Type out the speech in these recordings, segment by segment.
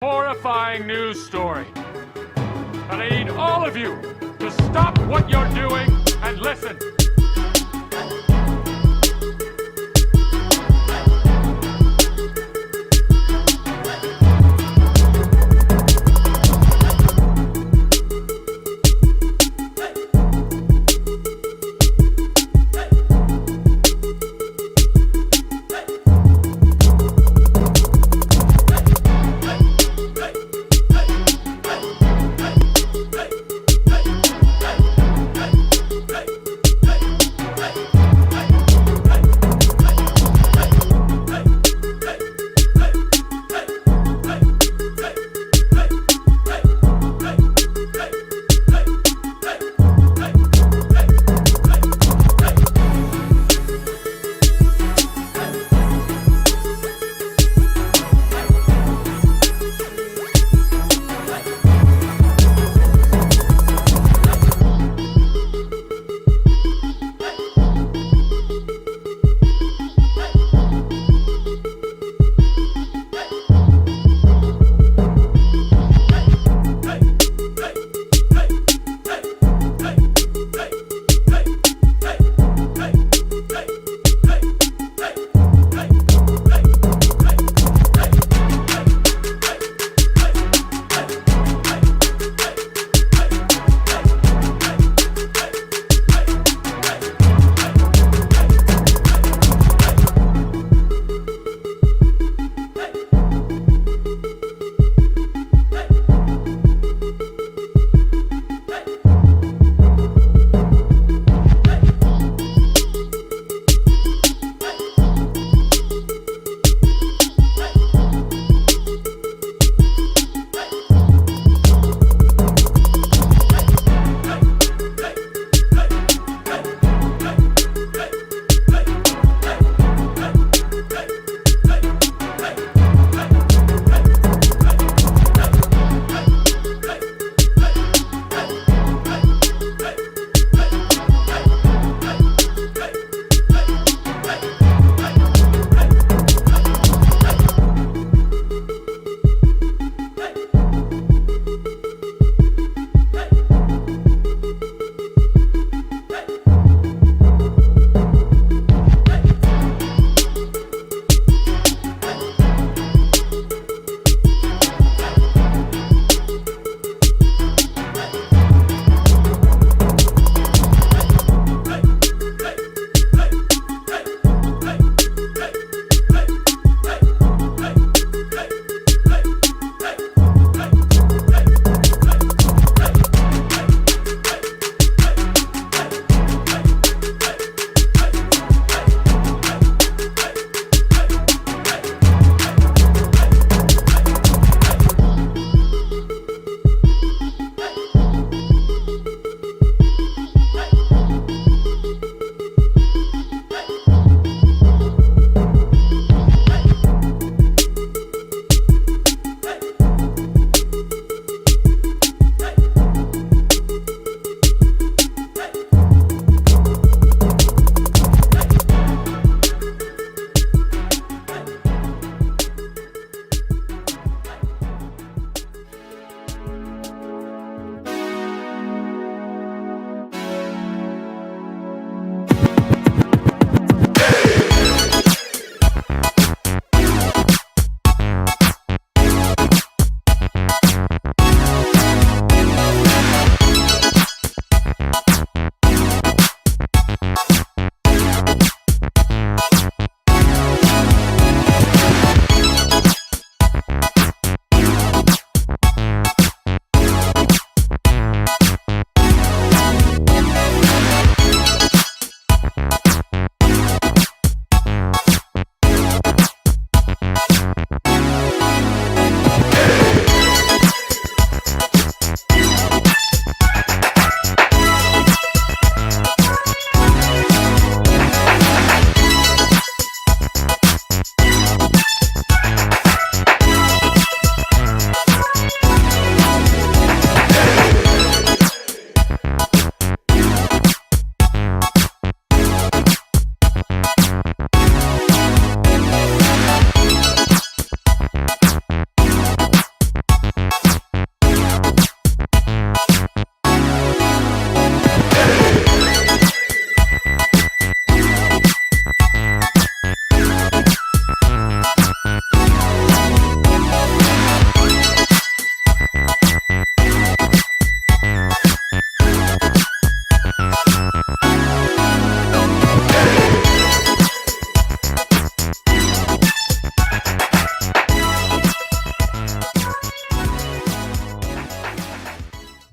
Horrifying news story. And I need all of you to stop what you're doing and listen.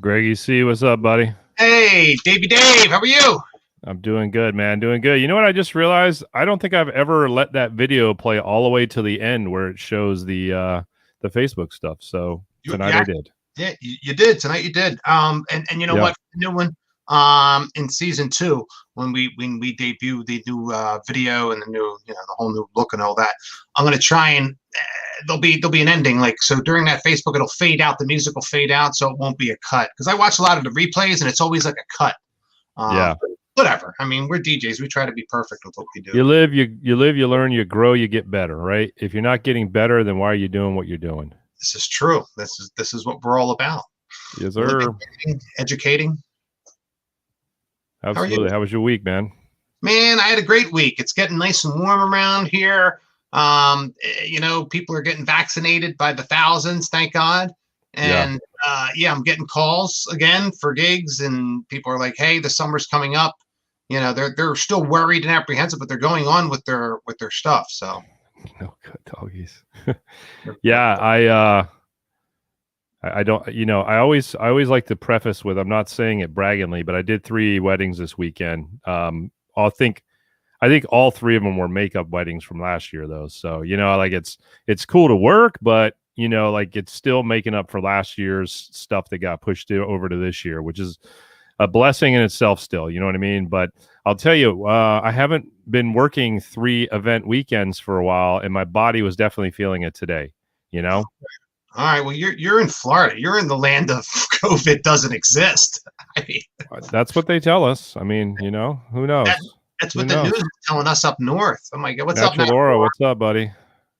Greggy C, what's up, buddy? Hey, Davey Dave, how are you? I'm doing good, man. Doing good. You know what I just realized? I don't think I've ever let that video play all the way to the end where it shows the Facebook stuff. So tonight I did. Yeah, you did. Tonight you did. And you know what? The new one in season 2, when we debut the new video and the new, the whole new look and all that, I'm gonna try and there'll be an ending, like, so during that Facebook it'll fade out, the music will fade out, so it won't be a cut, because I watch a lot of the replays and it's always like a cut. Yeah. Whatever. I mean, we're DJs. We try to be perfect with what we do. You live, you learn, you grow, you get better, right? If you're not getting better, then why are you doing what you're doing? This is true. This is what we're all about. Yes, sir. Educating. Absolutely. How was your week, man? Man, I had a great week. It's getting nice and warm around here. People are getting vaccinated by the thousands, thank God. And I'm getting calls again for gigs, and people are like, "Hey, the summer's coming up." They're still worried and apprehensive, but they're going on with their stuff. So, no good doggies. Yeah, I don't. I always like to preface with, I'm not saying it braggingly, but I did 3 weddings this weekend. I think all 3 of them were makeup weddings from last year, though. So it's cool to work, but it's still making up for last year's stuff that got pushed over to this year, which is a blessing in itself still. You know what I mean? But I'll tell you, I haven't been working 3 event weekends for a while, and my body was definitely feeling it today. All right. Well, you're in Florida. You're in the land of COVID doesn't exist. I mean, that's what they tell us. I mean, who knows? That's what the news is telling us up north. Oh my God, what's up, Laura? What's up, buddy?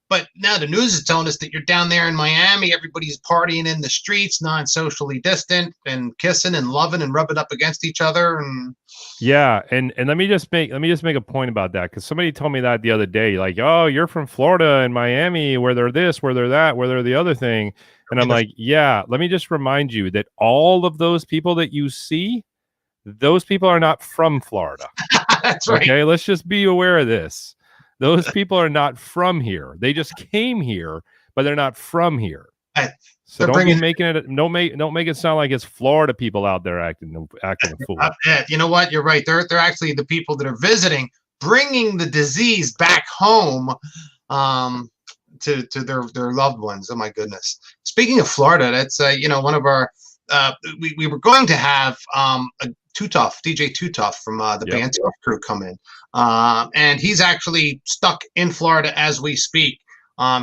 But now the news is telling us that you're down there in Miami. Everybody's partying in the streets, non-socially distant, and kissing and loving and rubbing up against each other. And yeah, and let me just make a point about that, because somebody told me that the other day, like, "Oh, you're from Florida and Miami, where they're this, where they're that, where they're the other thing." And I'm like, yeah, let me just remind you that all of those people that you see, those people are not from Florida. That's right. Okay, let's just be aware of this. Those people are not from here. They just came here, but they're not from here. So don't make it sound like it's Florida people out there acting a fool. You know what? You're right. They're actually the people that are visiting, bringing the disease back home to their loved ones. Oh my goodness. Speaking of Florida, that's one of our we were going to have a DJ Too Tough from the band Tough crew come in. And he's actually stuck in Florida as we speak.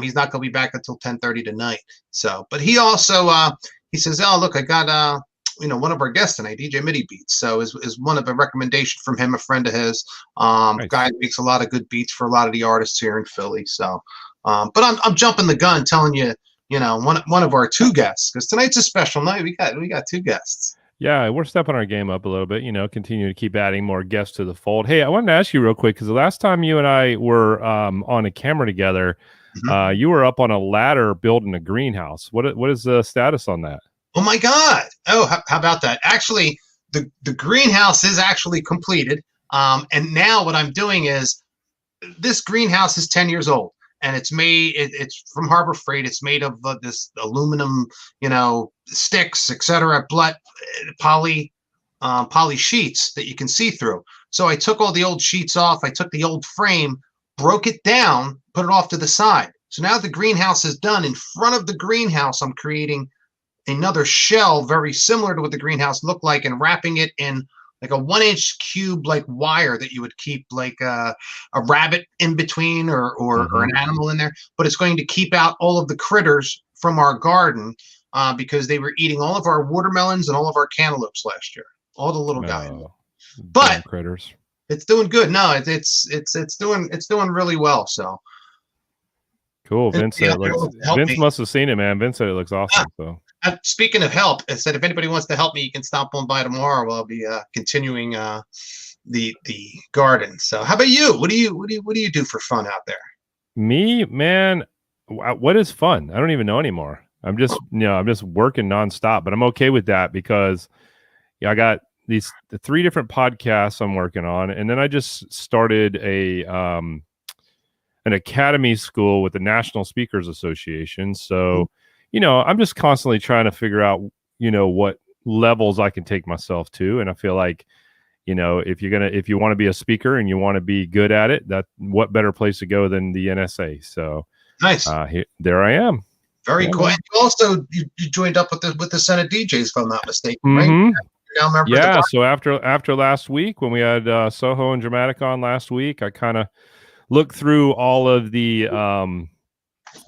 He's not going to be back until 10:30 tonight. So, but he also he says, "Oh, look, I got one of our guests tonight, DJ MidiBeatz." So is one of a recommendation from him, a friend of his. Nice. Guy makes a lot of good beats for a lot of the artists here in Philly. So, but I'm jumping the gun, telling you, one of our 2 guests, because tonight's a special night. We got 2 guests. Yeah, we're stepping our game up a little bit, continue to keep adding more guests to the fold. Hey, I wanted to ask you real quick, because the last time you and I were on a camera together, you were up on a ladder building a greenhouse. What is the status on that? Oh, my God. Oh, how about that? Actually, the greenhouse is actually completed. And now what I'm doing is, this greenhouse is 10 years old. And it's from Harbor Freight. It's made of this aluminum, sticks, etc., poly sheets that you can see through. So I took all the old sheets off. I took the old frame, broke it down, put it off to the side. So now the greenhouse is done. In front of the greenhouse, I'm creating another shell very similar to what the greenhouse looked like, and wrapping it in like a 1-inch cube, like wire that you would keep like a rabbit in between or an animal in there. But it's going to keep out all of the critters from our garden because they were eating all of our watermelons and all of our cantaloupes last year, all the little guys. But critters, it's doing good. No, it's doing really well. So cool. Vince must have seen it, man. Vince said it looks awesome. So. Speaking of help, I said if anybody wants to help me, you can stop on by tomorrow. I'll be continuing the garden. So, how about you? What do you do for fun out there? Me, man, what is fun? I don't even know anymore. I'm just working nonstop, but I'm okay with that because I got the 3 different podcasts I'm working on, and then I just started an academy school with the National Speakers Association. So. I'm just constantly trying to figure out, what levels I can take myself to. And I feel like, you know, if you want to be a speaker and you want to be good at it, that what better place to go than the NSA? So nice. There I am. Very cool. And you also you joined up with the Senate DJs, if I'm not mistaken, Mm-hmm. right? Now member of Yeah. the So after last week, when we had Soho and Dramatic on last week, I kind of looked through all of the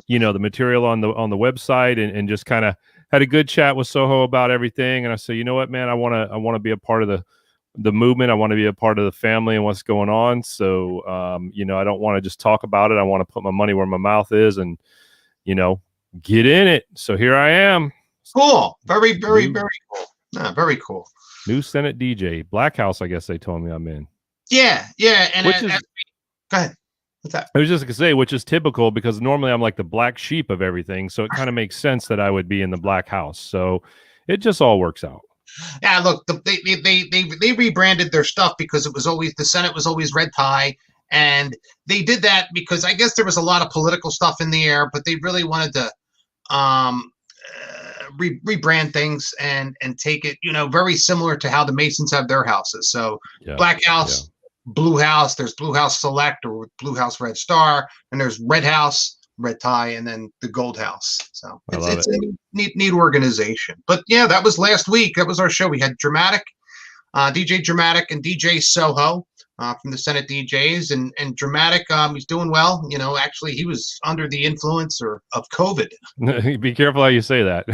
you know, the material on the website and just kind of had a good chat with Soho about everything. And I said, you know what, man, I want to be a part of the movement. I want to be a part of the family and what's going on. So, you know, I don't want to just talk about it. I want to put my money where my mouth is and, you know, get in it. So here I am. Cool. Very, very, very cool. Yeah, very cool. New Senate DJ. Black House, I guess they told me I'm in. Yeah. Yeah. And Which is, go ahead. What's that? I was just going to say, which is typical because normally I'm like the black sheep of everything. So it kind of makes sense that I would be in the Black House. So it just all works out. Yeah, look, they rebranded their stuff because it was always the Senate was always red tie, and they did that because I guess there was a lot of political stuff in the air, but they really wanted to rebrand things and take it, you know, very similar to how the Masons have their houses. So Black House, Blue House, there's Blue House Select or Blue House Red Star, and there's Red House, red tie, and then the Gold House. So it's a neat organization. But yeah, that was last week. That was our show. We had Dramatic, DJ Dramatic and DJ Soho from the Senate DJs, and Dramatic, he's doing well. You know, actually he was under the influence of COVID. Be careful how you say that.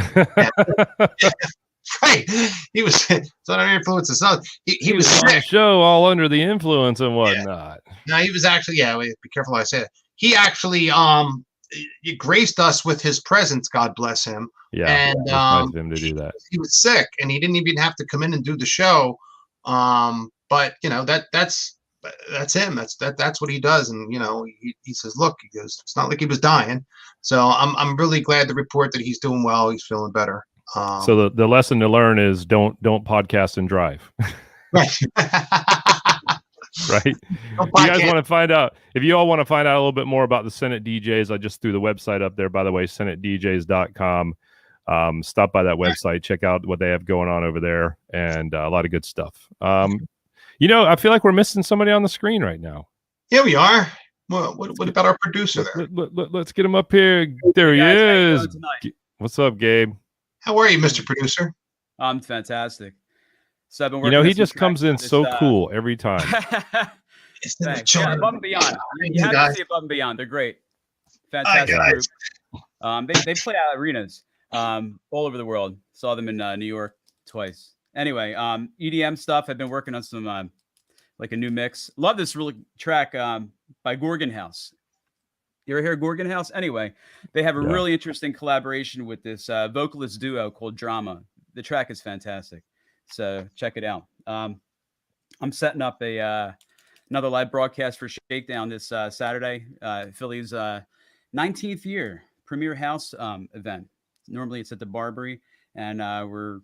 Right. He was under the influence of something. He was on the show all under the influence and whatnot. No, he was actually, be careful how I say it. He actually he graced us with his presence, God bless him. Yeah, and nice of him to do that. He was sick, and he didn't even have to come in and do the show. But you know that's him. That's what he does. And you know, he says, look, he goes, it's not like he was dying. So I'm really glad to report that he's doing well. He's feeling better. So the lesson to learn is don't podcast and drive. Right. Right. You guys want to find out, if you all want to find out a little bit more about the Senate DJs, I just threw the website up there, by the way, senatedjs.com. Stop by that website, check out what they have going on over there, and a lot of good stuff. You know, I feel like we're missing somebody on the screen right now. Yeah, we are. What about our producer there? Let's get him up here. There he is. What's up, Gabe? How are you, Mr. Producer? I'm fantastic. So I've been working. You know, he just comes in so cool every time. Thanks. Yeah, Above and Beyond. You have to see Above and Beyond. They're great. Fantastic group. They play out arenas all over the world. Saw them in New York twice. Anyway, EDM stuff. I've been working on some like a new mix. Love this really track by Gorgon House. You ever hear Gorgon House? Anyway, they have a really interesting collaboration with this vocalist duo called Drama. The track is fantastic. So check it out. I'm setting up another live broadcast for Shakedown this Saturday. Philly's 19th year Premier House event. Normally it's at the Barbary, and we're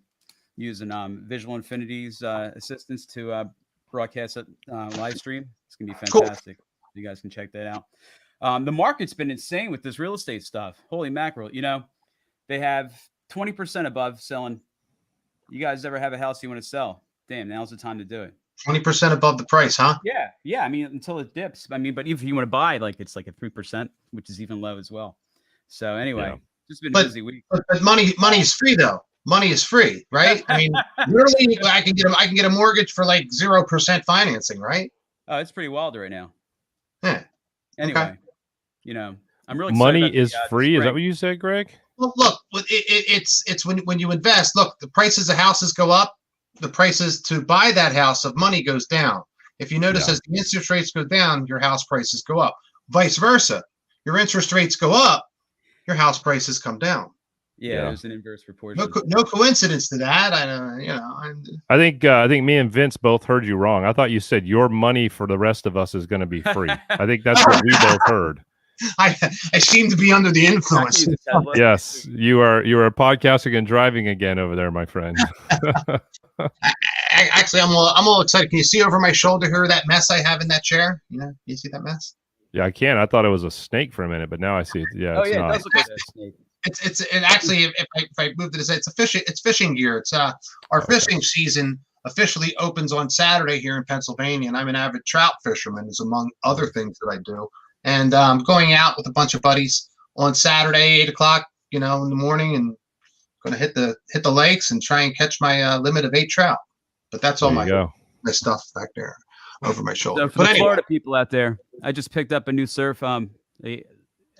using Visual Infinity's assistance to broadcast it live stream. It's gonna be fantastic. Cool. You guys can check that out. The market's been insane with this real estate stuff. Holy mackerel! You know, they have 20% above selling. You guys ever have a house you want to sell? Damn, now's the time to do it. 20% above the price, huh? Yeah. I mean, until it dips. I mean, but if you want to buy, like it's like a 3%, which is even low as well. So anyway, just been a busy week. But money is free though. Money is free, right? I mean, literally, I can get a mortgage for like 0% financing, right? Oh, it's pretty wild right now. Yeah. Anyway, you know, I'm really money is free. Is that what you said, Greg? Well, look, it's when you invest. Look, the prices of houses go up. The prices to buy that house of money goes down. If you notice, as the interest rates go down, your house prices go up. Vice versa, your interest rates go up, your house prices come down. Yeah, there's an inverse proportion. No coincidence to that. I think me and Vince both heard you wrong. I thought you said your money for the rest of us is going to be free. I think that's what we both heard. I seem to be under the influence. Yes, you are podcasting and driving again over there, my friend. Actually, I'm all excited. Can you see over my shoulder here that mess I have in that chair? You see that mess? Yeah, I can. I thought it was a snake for a minute, but now I see it. Yeah, it does look like a snake. It's actually, if I move to this, it's fishing gear. It's our fishing season officially opens on Saturday here in Pennsylvania, and I'm an avid trout fisherman, is among other things that I do. And going out with a bunch of buddies on Saturday, 8 o'clock, in the morning, and going to hit the lakes and try and catch my limit of 8 trout. But that's all my stuff back there over my shoulder. So for the Florida people out there, I just picked up a new surf, a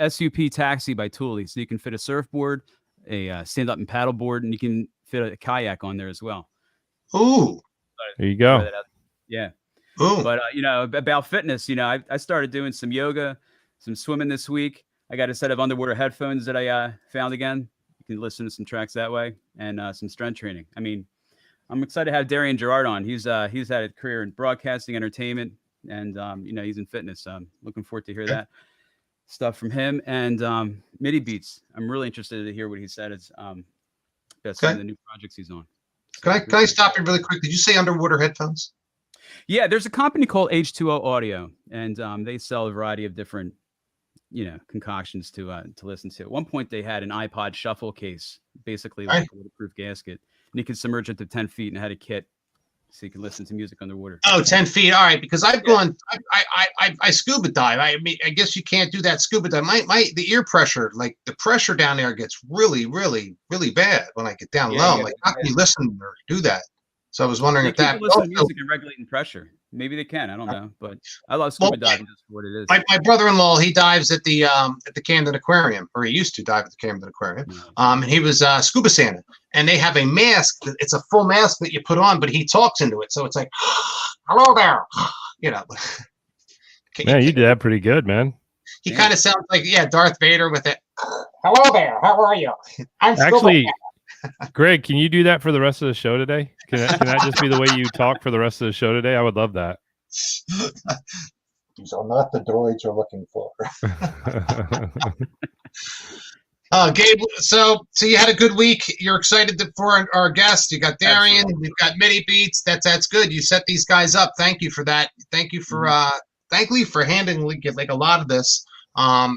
SUP taxi by Thule, so you can fit a surfboard, a stand-up and paddle board, and you can fit a kayak on there as well. Ooh, there you go. Yeah. Ooh. But about fitness, I started doing some yoga, some swimming this week. I got a set of underwater headphones that I found again. You can listen to some tracks that way, and some strength training. I mean, I'm excited to have Darian Jerrard on. He's had a career in broadcasting, entertainment, and he's in fitness. Looking forward to hear that stuff from him. And MidiBeatz, I'm really interested to hear what he said is best some of the new projects he's on. So can I stop you really quick? Did you say underwater headphones? Yeah, there's a company called H2O Audio, and they sell a variety of different, concoctions to listen to. At one point, they had an iPod shuffle case, basically like a waterproof gasket, and you could submerge it to 10 feet and had a kit, so you can listen to music underwater. Oh, 10 feet. All right, because I've gone, I scuba dive. I mean, I guess you can't do that scuba dive. The ear pressure, like the pressure down there gets really, really, really bad when I get down low. Like, how can you listen or do that? So I was wondering if that. Listen to music and regulating pressure. Maybe they can. I don't know, but I love scuba diving just for what it is. My brother-in-law, he dives at the Camden Aquarium, or he used to dive at the Camden Aquarium. And he was scuba Santa, and they have a mask. It's a full mask that you put on, but he talks into it, so it's like, "Hello there," Man, you did that pretty good, man. He kind of sounds like Darth Vader with it. Hello there. How are you? I'm actually. Greg, can you do that for the rest of the show today? Can that just be the way you talk for the rest of the show today? I would love that. These are not the droids you're looking for. Gabe, so you had a good week. You're excited for our guests. You got Darian. We've got MidiBeatz. That's good. You set these guys up. Thank you for that. Thank you for thankfully for handling like a lot of this.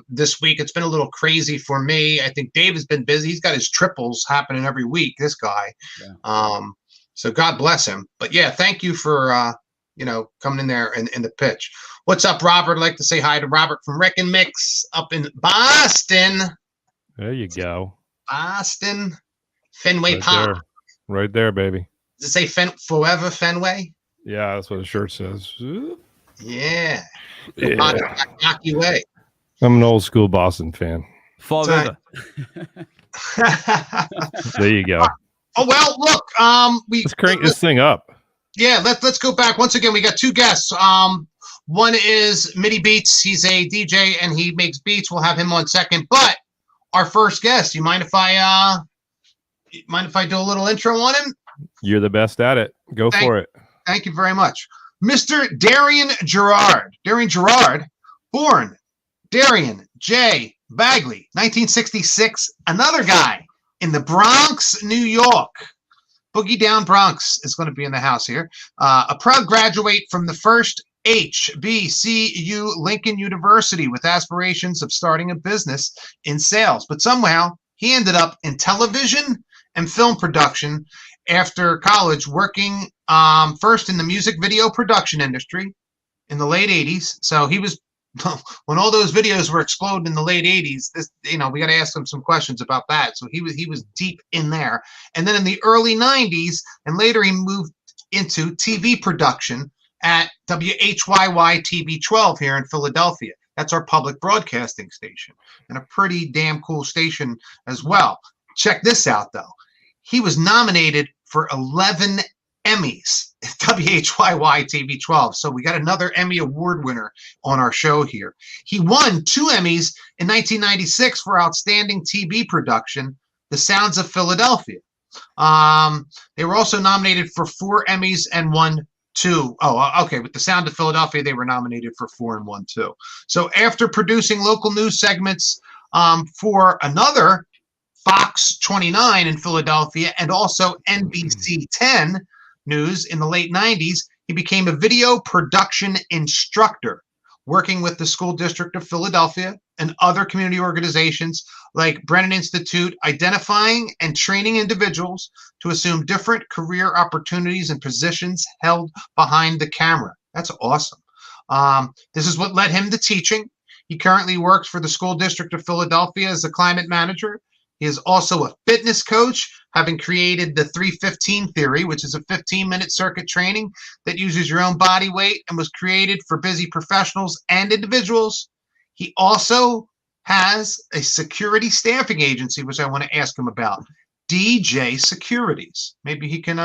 This week it's been a little crazy for me. I think Dave has been busy. He's got his triples happening every week, this guy. So God bless him. But thank you for coming in there in the pitch. What's up, Robert? I'd like to say hi to Robert from Wreck and Mix up in Boston. There you go. Boston. Fenway Park. Right there, baby. Does it say Forever Fenway? Yeah, that's what the shirt says. Yeah. Knock you away. I'm an old school Boston fan. Fall River. There you go. Oh well, look. Let's crank this thing up. Yeah, let's go back once again. We got two guests. One is MidiBeatz. He's a DJ and he makes beats. We'll have him on second. But our first guest, you mind if I do a little intro on him? You're the best at it. Go for it. Thank you very much, Mr. Darian Jerrard. Darian Jerrard, born Darian J. Bagley, 1966, another guy in the Bronx, New York. Boogie Down Bronx is going to be in the house here. A proud graduate from the first HBCU Lincoln University with aspirations of starting a business in sales. But somehow he ended up in television and film production after college, working first in the music video production industry in the late 80s. So he was, when all those videos were exploding in the late 80s, we got to ask him some questions about that. So he was deep in there. And then in the early 90s, and later he moved into TV production at WHYY TV-12 here in Philadelphia. That's our public broadcasting station, and a pretty damn cool station as well. Check this out, though. He was nominated for 11 Emmys at WHYY TV-12. So we got another Emmy Award winner on our show here. He won 2 Emmys in 1996 for Outstanding TV Production, The Sounds of Philadelphia. They were also nominated for 4 Emmys and won 2. Oh, okay. With The Sound of Philadelphia, they were nominated for 4 and won 2. So after producing local news segments for another Fox29 in Philadelphia and also NBC10 news in the late 90s, he became a video production instructor, working with the School District of Philadelphia and other community organizations like Berean Institute, identifying and training individuals to assume different career opportunities and positions held behind the camera. That's awesome. This is what led him to teaching. He currently works for the School District of Philadelphia as a climate manager. He is also a fitness coach, having created the 315 theory, which is a 15-minute circuit training that uses your own body weight and was created for busy professionals and individuals. He also has a security staffing agency, which I want to ask him about, DJ Securities. Maybe he can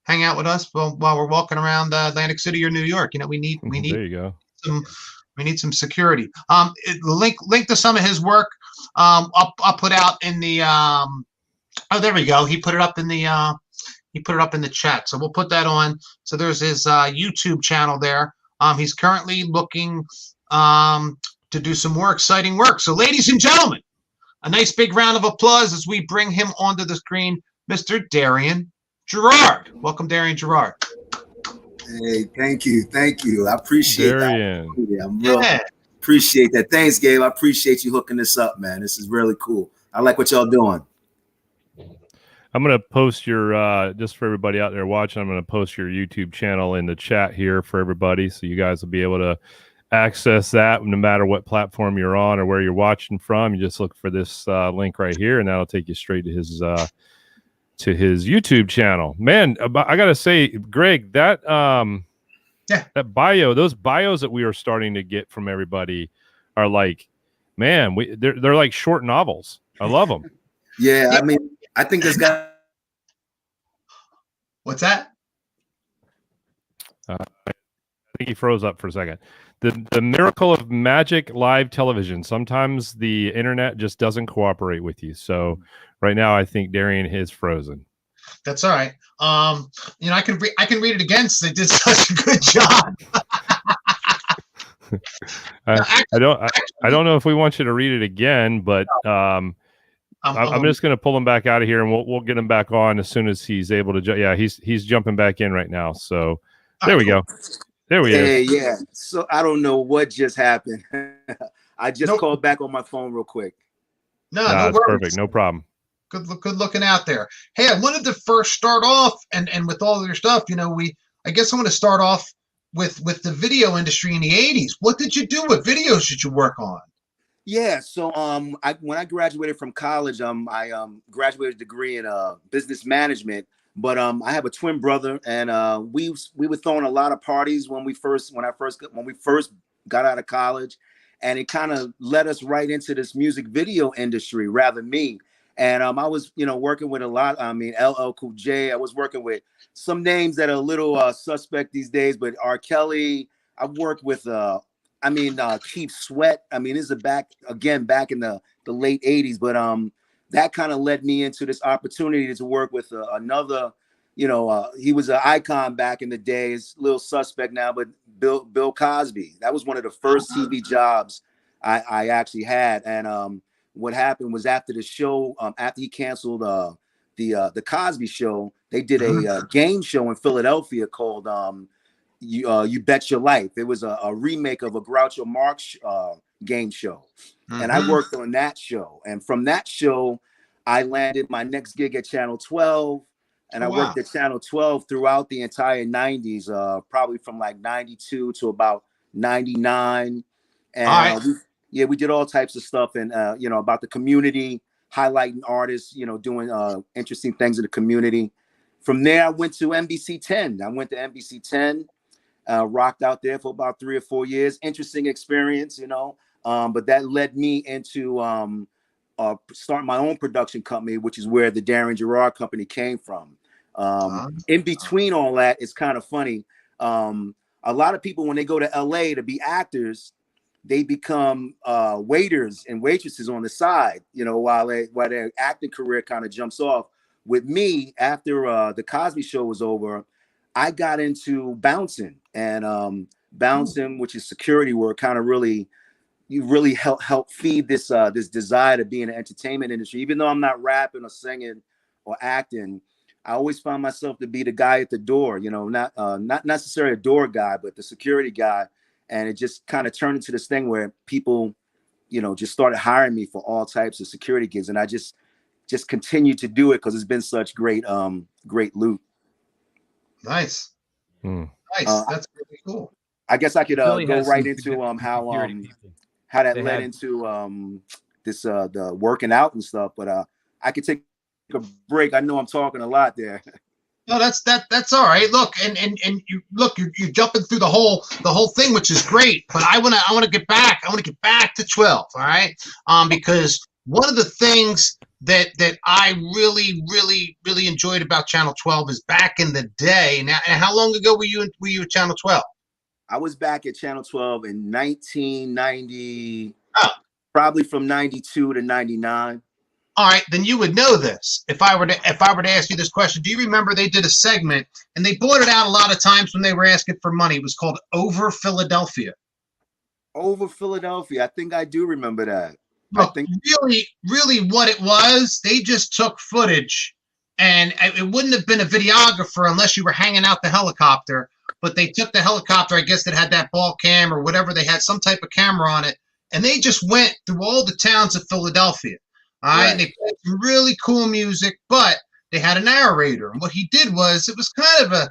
hang out with us while we're walking around Atlantic City or New York. You know, we need there you go. We need some security. Link to some of his work. I'll put out in the oh, there we go. He put it up in the chat. So we'll put that on. So there's his YouTube channel there. He's currently looking to do some more exciting work. So ladies and gentlemen, a nice big round of applause as we bring him onto the screen, Mr. Darian Jerrard. Welcome, Darian Jerrard. Hey, thank you. I appreciate Darian. that. Yeah, I'm real appreciate that. Thanks, Gabe. I appreciate you hooking this up, man. This is really cool. I like what y'all doing. I'm going to post your, just for everybody out there watching, I'm going to post your YouTube channel in the chat here for everybody. So you guys will be able to access that no matter what platform you're on or where you're watching from. You just look for this link right here, and that'll take you straight to his YouTube channel. Man, I got to say, Greg, that that bio, those bios that we are starting to get from everybody are like, man, they're like short novels. I love them. Yeah, I mean, I think this guy. What's that? I think he froze up for a second. The miracle of magic live television. Sometimes the internet just doesn't cooperate with you. So right now, I think Darian is frozen. That's all right. You know, I can read it again since they did such a good job. I don't know if we want you to read it again, but I'm just going to pull him back out of here, and we'll get him back on as soon as he's able to. Yeah, he's jumping back in right now. So there we go. There we go. Yeah. So I don't know what just happened. I just called back on my phone real quick. No, that's perfect. No problem. Good looking out there. Hey, I wanted to first start off and with all of your stuff, you know, I guess I want to start off with the video industry in the 80s. What did you do? What videos did you work on? Yeah, so when I graduated from college, I graduated a degree in business management. But I have a twin brother, and we were throwing a lot of parties when we first got out of college, and it kind of led us right into this music video industry, rather me. And I was, working with a lot. I mean, LL Cool J. I was working with some names that are a little suspect these days, but R. Kelly. I worked with, Keith Sweat. I mean, this is back in the late 80s, but that kind of led me into this opportunity to work with another, he was an icon back in the day. He's a little suspect now, but Bill Cosby. That was one of the first TV jobs I actually had. And what happened was after the show, after he canceled the Cosby Show, they did a game show in Philadelphia called You Bet Your Life. It was a remake of a Groucho Marx game show. And I worked on that show. And from that show, I landed my next gig at Channel 12. And I worked at Channel 12 throughout the entire 90s, probably from like 92 to about 99. And we did all types of stuff and, about the community, highlighting artists, doing interesting things in the community. From there, I went to NBC10. I went to NBC10, rocked out there for about 3 or 4 years. Interesting experience, but that led me into starting my own production company, which is where the Darian Jerrard company came from. In between all that, it's kind of funny. A lot of people, when they go to LA to be actors, they become waiters and waitresses on the side, while their acting career kind of jumps off. With me, after the Cosby Show was over, I got into bouncing, and bouncing, which is security work, kind of really help feed this desire to be in the entertainment industry. Even though I'm not rapping or singing or acting, I always found myself to be the guy at the door, not necessarily a door guy, but the security guy. And it just kind of turned into this thing where people, you know, just started hiring me for all types of security gigs. And I just continued to do it because it's been such great loot. Nice. Nice. That's really cool. I guess I could go right into how that led into the working out and stuff, but I could take a break. I know I'm talking a lot there. No, that's all right. Look, and you're jumping through the whole thing, which is great. But I want to get back. I want to get back to 12. All right, because one of the things that I really enjoyed about Channel 12 is back in the day. Now, and how long ago were you at Channel 12? I was back at Channel 12 in 1990, probably from 92 to 99. All right, then you would know this. If I were to ask you this question, do you remember they did a segment and they brought it out a lot of times when they were asking for money? It was called Over Philadelphia. Over Philadelphia. I think I do remember that. Look, I think really what it was, they just took footage, and it wouldn't have been a videographer unless you were hanging out the helicopter. But they took the helicopter, I guess, that had that ball cam or whatever. They had some type of camera on it, and they just went through all the towns of Philadelphia. All right, and they played some really cool music, but they had a narrator. And what he did was, it was kind of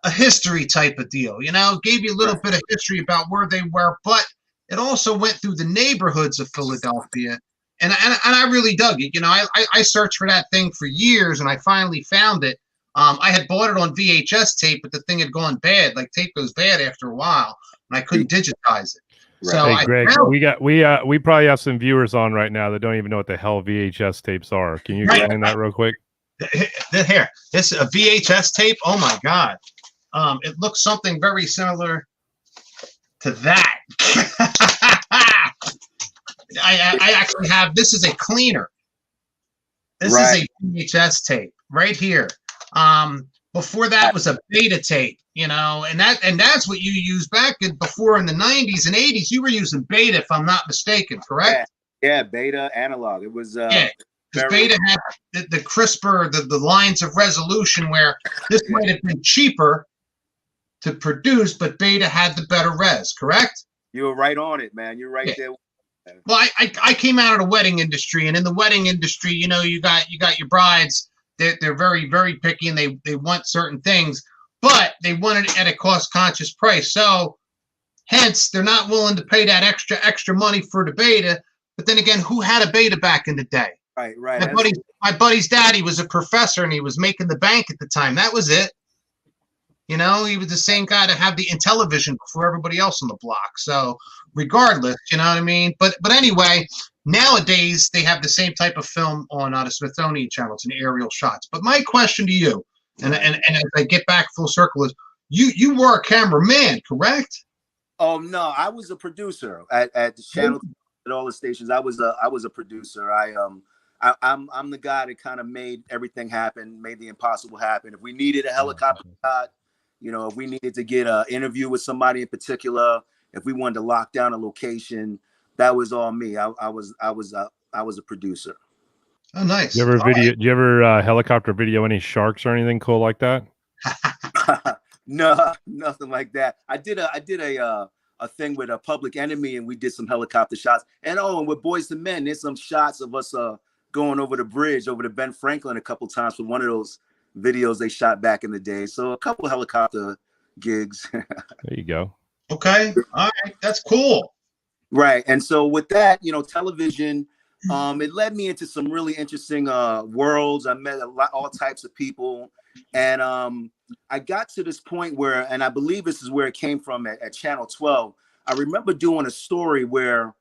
a history type of deal, you know, gave you a little bit of history about where they were, but it also went through the neighborhoods of Philadelphia. And I really dug it. You know, I searched for that thing for years, and I finally found it. I had bought it on VHS tape, but the thing had gone bad. Like, tape goes bad after a while, and I couldn't digitize it. Right. So hey, Greg, we probably have some viewers on right now that don't even know what the hell VHS tapes are. Can you explain that real quick? Here, this is a VHS tape. Oh my God, it looks something very similar to that. I actually have. This is a cleaner. This is a VHS tape right here. Before that was a beta tape, you know, and that's what you used back before in the 90s and 80s. You were using beta, if I'm not mistaken, correct? Yeah, beta analog. It was beta had the crisper, the lines of resolution, where this might have been cheaper to produce, but beta had the better res, correct? You were right on it, man. You're right there. Well, I came out of the wedding industry, and in the wedding industry, you know, you got your brides. They're very, very picky, and they want certain things, but they want it at a cost-conscious price. So, hence, they're not willing to pay that extra money for the beta. But then again, who had a beta back in the day? Right. My buddy's daddy was a professor, and he was making the bank at the time. That was it. You know, he was the same guy to have the Intellivision for everybody else on the block. So, regardless, you know what I mean? But anyway, nowadays they have the same type of film on the Smithsonian Channel. It's an aerial shots. But my question to you, and as I get back full circle, is you were a cameraman, correct? Oh no, I was a producer at the channel, at all the stations. I was a producer. I'm the guy that kind of made everything happen, made the impossible happen. If we needed a helicopter shot, you know, if we needed to get an interview with somebody in particular, if we wanted to lock down a location, that was all me. I was a producer. Oh, nice. Do you ever helicopter video any sharks or anything cool like that? No, nothing like that. I did a thing with a Public Enemy, and we did some helicopter shots. And with Boys II Men, there's some shots of us going over the bridge over to Ben Franklin a couple times for one of those videos they shot back in the day. So a couple helicopter gigs. There you go. Okay. All right. That's cool. Right. And so with that, you know, television, it led me into some really interesting worlds. I met all types of people. And I got to this point where, and I believe this is where it came from at Channel 12. I remember doing a story where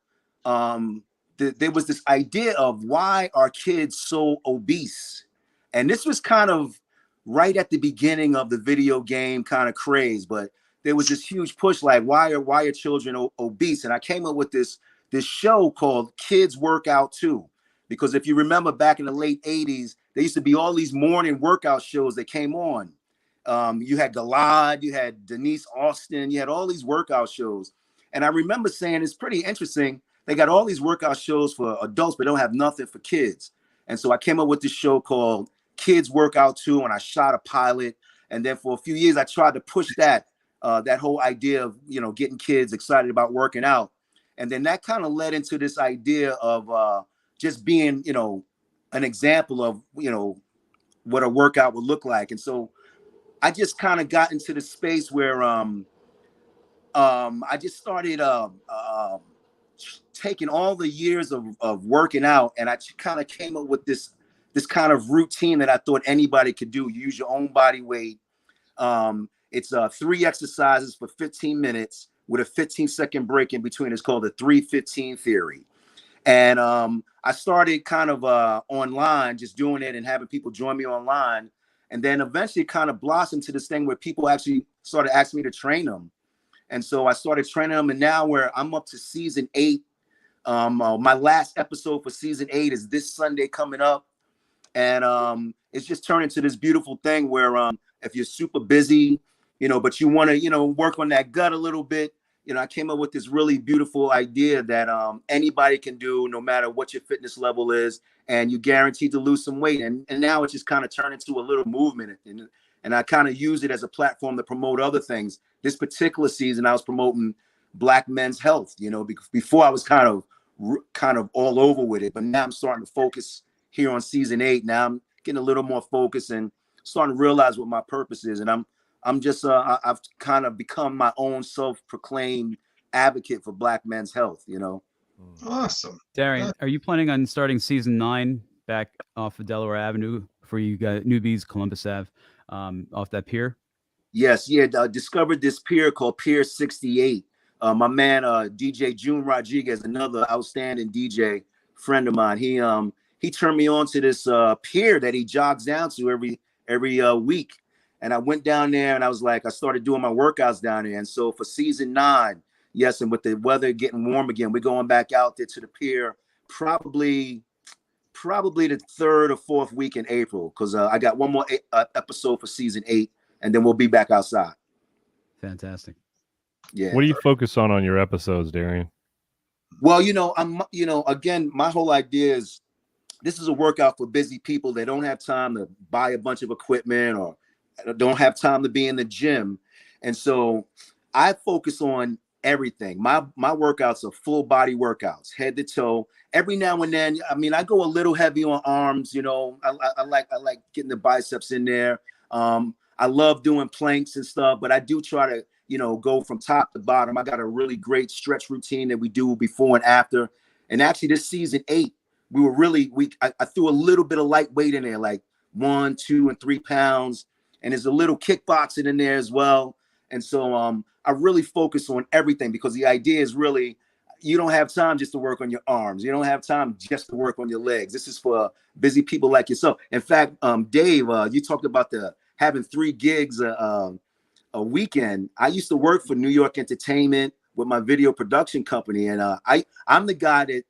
there was this idea of why are kids so obese? And this was kind of right at the beginning of the video game kind of craze, but there was this huge push, like why are children obese? And I came up with this show called Kids Workout Too, because if you remember back in the late 80s, there used to be all these morning workout shows that came on. You had Galad, you had Denise Austin, you had all these workout shows. And I remember saying, it's pretty interesting. They got all these workout shows for adults, but don't have nothing for kids. And so I came up with this show called Kids Workout Too, and I shot a pilot. And then for a few years, I tried to push that. that whole idea of, you know, getting kids excited about working out. And then that kind of led into this idea of just being, you know, an example of, you know, what a workout would look like. And so I just kind of got into the space where I just started taking all the years of working out, and I kind of came up with this kind of routine that I thought anybody could do. You use your own body weight. It's 3 exercises for 15 minutes with a 15-second break in between. It's called the 3-15 theory. And I started kind of online, just doing it and having people join me online. And then eventually it kind of blossomed to this thing where people actually started asking me to train them. And so I started training them, and now I'm up to season 8. My last episode for season 8 is this Sunday coming up. And it's just turned into this beautiful thing where if you're super busy, you know, but you want to, you know, work on that gut a little bit, you know, I came up with this really beautiful idea that anybody can do, no matter what your fitness level is, and you guaranteed to lose some weight. And now it's just kind of turned into a little movement. And I kind of use it as a platform to promote other things. This particular season, I was promoting Black men's health. You know, before I was kind of all over with it, but now I'm starting to focus here on season 8. Now I'm getting a little more focused and starting to realize what my purpose is. And I'm just I've kind of become my own self-proclaimed advocate for Black men's health. You know. Awesome. Darian, are you planning on starting season 9 back off of Delaware Avenue for you guys, newbies, Columbus Ave, off that pier? Yes, yeah. I discovered this pier called Pier 68. My man, DJ June Rodriguez, another outstanding DJ friend of mine. He turned me on to this pier that he jogs down to every week. And I went down there and I was like, I started doing my workouts down there. And so for season 9, yes, and with the weather getting warm again, we're going back out there to the pier probably the 3rd or 4th week in April, because I got one more episode for season 8, and then we'll be back outside. Fantastic. Yeah. What do you focus on your episodes, Darian? Well, again, my whole idea is this is a workout for busy people. They don't have time to buy a bunch of equipment or don't have time to be in the gym. And so I focus on everything. My workouts are full body workouts, head to toe. Every now and then, I mean, I go a little heavy on arms. You know, I like getting the biceps in there. I love doing planks and stuff, but I do try to, you know, go from top to bottom. I got a really great stretch routine that we do before and after. And actually, this season 8, I threw a little bit of light weight in there, like 1, 2, and 3 pounds. And there's a little kickboxing in there as well. And so I really focus on everything, because the idea is really, you don't have time just to work on your arms. You don't have time just to work on your legs. This is for busy people like yourself. In fact, Dave, you talked about having 3 gigs a weekend. I used to work for New York Entertainment with my video production company. And I'm the guy that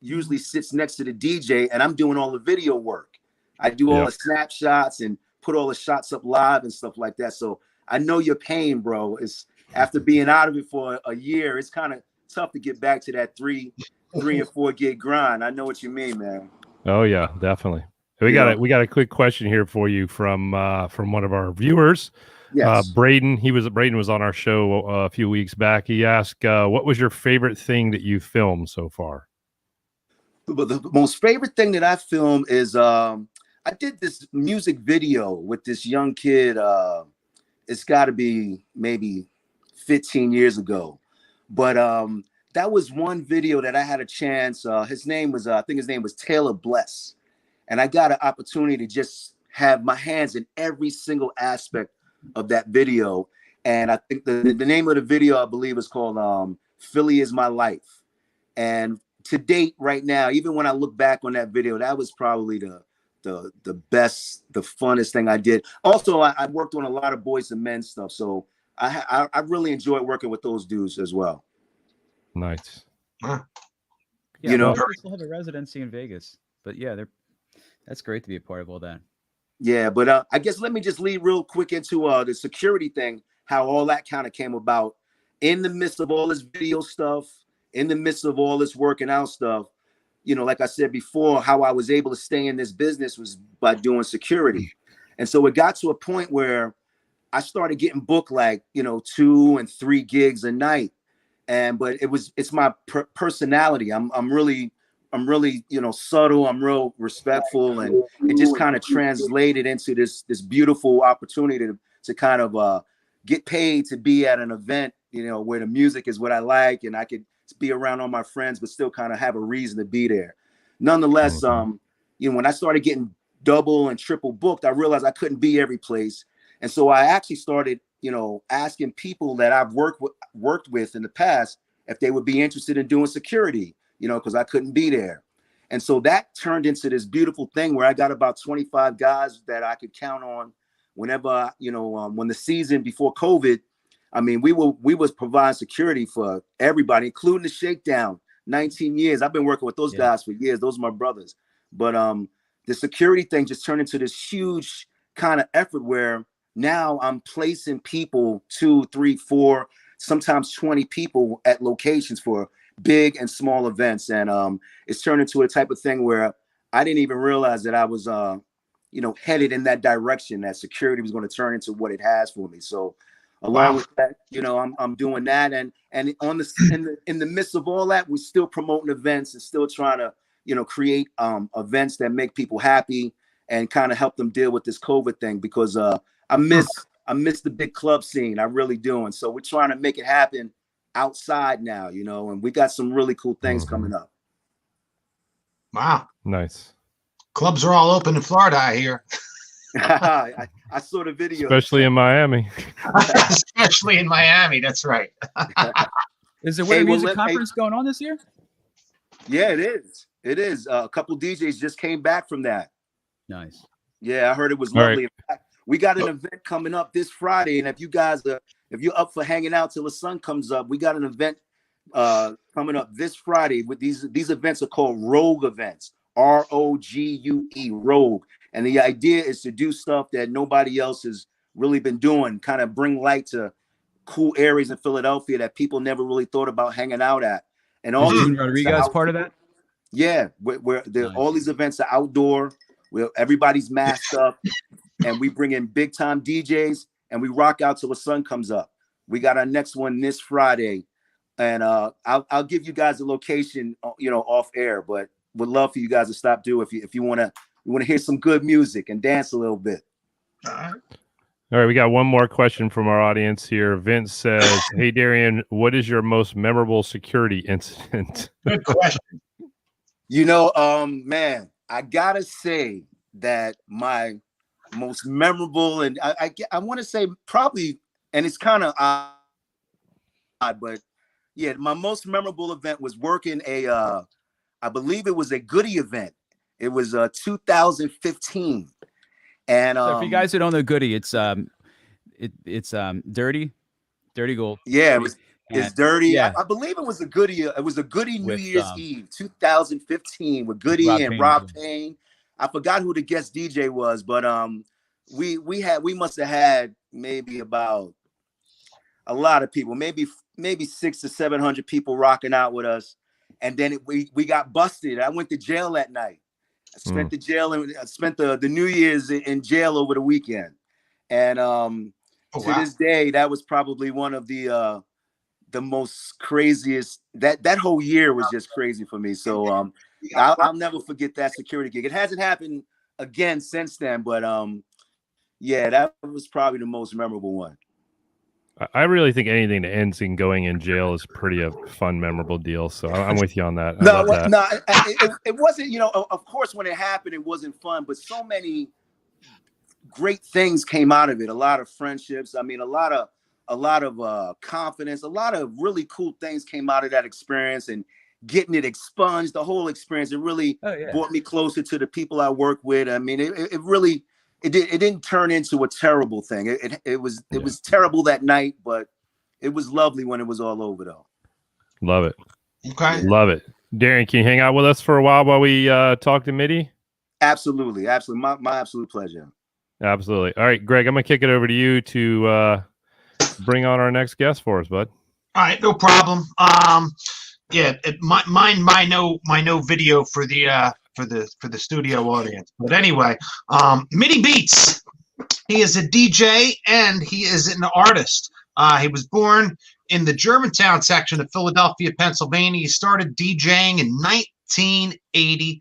usually sits next to the DJ, and I'm doing all the video work. I do all the snapshots and put all the shots up live and stuff like that. So I know your pain, bro. It's after being out of it for a year, it's kind of tough to get back to that 3 and 4 gig grind. I know what you mean, man. Oh yeah, definitely. We got a quick question here for you from one of our viewers. Yes. Braden was on our show a few weeks back. He asked, what was your favorite thing that you filmed so far? The most favorite thing that I filmed is I did this music video with this young kid. It's got to be maybe 15 years ago. But that was one video that I had a chance. His name was Taylor Bless. And I got an opportunity to just have my hands in every single aspect of that video. And I think the name of the video, I believe, is called Philly Is My Life. And to date, right now, even when I look back on that video, that was probably the best, the funnest thing I did. Also, I worked on a lot of boys and men stuff. So I really enjoyed working with those dudes as well. Nice. Yeah, you know, they still have a residency in Vegas, but yeah, that's great to be a part of all that. Yeah, but I guess let me just lead real quick into the security thing, how all that kind of came about. In the midst of all this video stuff, in the midst of all this working out stuff, you know, like I said before, how I was able to stay in this business was by doing security. And so it got to a point where I started getting booked like, 2 and 3 gigs a night. But it's my personality. I'm really, subtle. I'm real respectful, and it just kind of translated into this beautiful opportunity to kind of get paid to be at an event, where the music is what I like, and I could be around all my friends, but still kind of have a reason to be there. Nonetheless, when I started getting double and triple booked, I realized I couldn't be every place. And so I actually started, asking people that I've worked with in the past if they would be interested in doing security, because I couldn't be there. And so that turned into this beautiful thing where I got about 25 guys that I could count on whenever, when the season before COVID, I mean, we was providing security for everybody, including the Shakedown. 19 years. I've been working with those guys for years. Those are my brothers. But the security thing just turned into this huge kind of effort where now I'm placing people 2, 3, 4, sometimes 20 people at locations for big and small events. And it's turned into a type of thing where I didn't even realize that I was, headed in that direction, that security was going to turn into what it has for me. So along with that, I'm doing that. And on in the midst of all that, we're still promoting events and still trying to, create events that make people happy and kind of help them deal with this COVID thing, because I miss the big club scene. I really do. And so we're trying to make it happen outside now, and we got some really cool things coming up. Wow. Nice. Clubs are all open in Florida, I hear. I saw the video. Especially in Miami. Especially in Miami, that's right. Is the Winter Music Conference going on this year? Yeah, it is. It is. A couple DJs just came back from that. Nice. Yeah, I heard it was lovely. In fact, we got an event coming up this Friday, and if you're up for hanging out till the sun comes up, we got an event coming up this Friday. With these events are called Rogue events. ROGUE, Rogue. And the idea is to do stuff that nobody else has really been doing, kind of bring light to cool areas in Philadelphia that people never really thought about hanging out at. And all June Rodriguez part of that? Yeah, where nice. All these events are outdoor, where everybody's masked up, and we bring in big time DJs and we rock out till the sun comes up. We got our next one this Friday, and I'll give you guys a location, off air, but would love for you guys to stop through if you want to hear some good music and dance a little bit. All right, we got one more question from our audience here. Vince says, "Hey Darian, what is your most memorable security incident?" Good question. Man, I gotta say that my most memorable, and I want to say probably, and it's kind of odd, but yeah, my most memorable event was working I believe it was a Goodie event. It was 2015. And so for you guys who don't know Goodie, it's dirty gold. Yeah, it's dirty. Yeah. I believe it was a Goodie. It was a Goodie New Year's Eve, 2015, with Goodie and Rob Payne. I forgot who the guest DJ was, but we must have had maybe about a lot of people, maybe 600 to 700 people rocking out with us. And then we got busted. I went to jail that night. I spent the jail, and I spent the New Year's in jail over the weekend. And to this day, that was probably one of the most craziest. That whole year was just crazy for me. So I'll never forget that security gig. It hasn't happened again since then, but yeah, that was probably the most memorable one. I really think anything that ends in going in jail is pretty a fun, memorable deal. So I'm with you on that. It wasn't, of course, when it happened, it wasn't fun, but so many great things came out of it. A lot of friendships. I mean, a lot of confidence, a lot of really cool things came out of that experience, and getting it expunged, the whole experience, it really brought me closer to the people I work with. I mean, it really, it didn't turn into a terrible thing. It was terrible that night, but it was lovely when it was all over, though. Love it. Okay. Love it. Darian, can you hang out with us for a while we talk to Midi? Absolutely. My absolute pleasure. Absolutely. All right, Greg, I'm going to kick it over to you to bring on our next guest for us, bud. All right, no problem. My no video for the studio audience. But anyway, MidiBeatz. He is a DJ and he is an artist. He was born in the Germantown section of Philadelphia, Pennsylvania. He started DJing in 1983.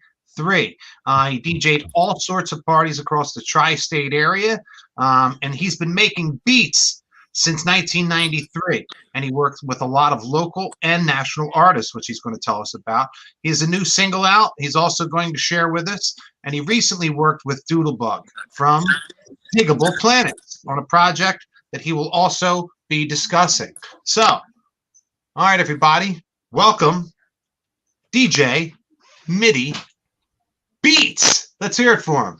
He DJ'd all sorts of parties across the tri-state area, and he's been making beats since 1993, and he worked with a lot of local and national artists, which he's going to tell us about. He has a new single out he's also going to share with us, and he recently worked with Doodlebug from Diggable Planets on a project that he will also be discussing. So, all right, everybody, welcome DJ MidiBeatz. Let's hear it for him.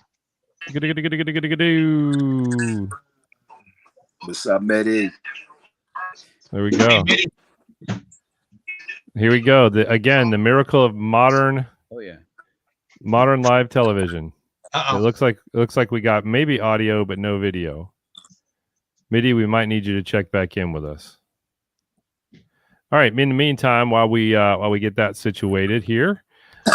What's up, Medi? There we go. Here we go. Again, the miracle of modern live television. It looks like we got maybe audio but no video. Midi, we might need you to check back in with us. All right. In the meantime, while we get that situated here,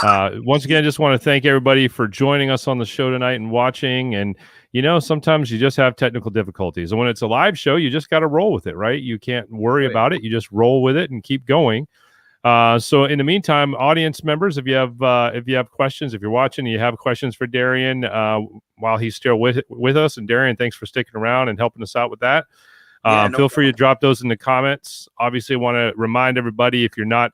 once again, I just want to thank everybody for joining us on the show tonight and watching. And sometimes you just have technical difficulties, and when it's a live show, you just got to roll with it, right? You can't worry about it. You just roll with it and keep going. So in the meantime, audience members, if you have questions, if you're watching and you have questions for Darian while he's still with us, and Darian, thanks for sticking around and helping us out with that. Feel free to drop those in the comments. Obviously, I want to remind everybody, if you're not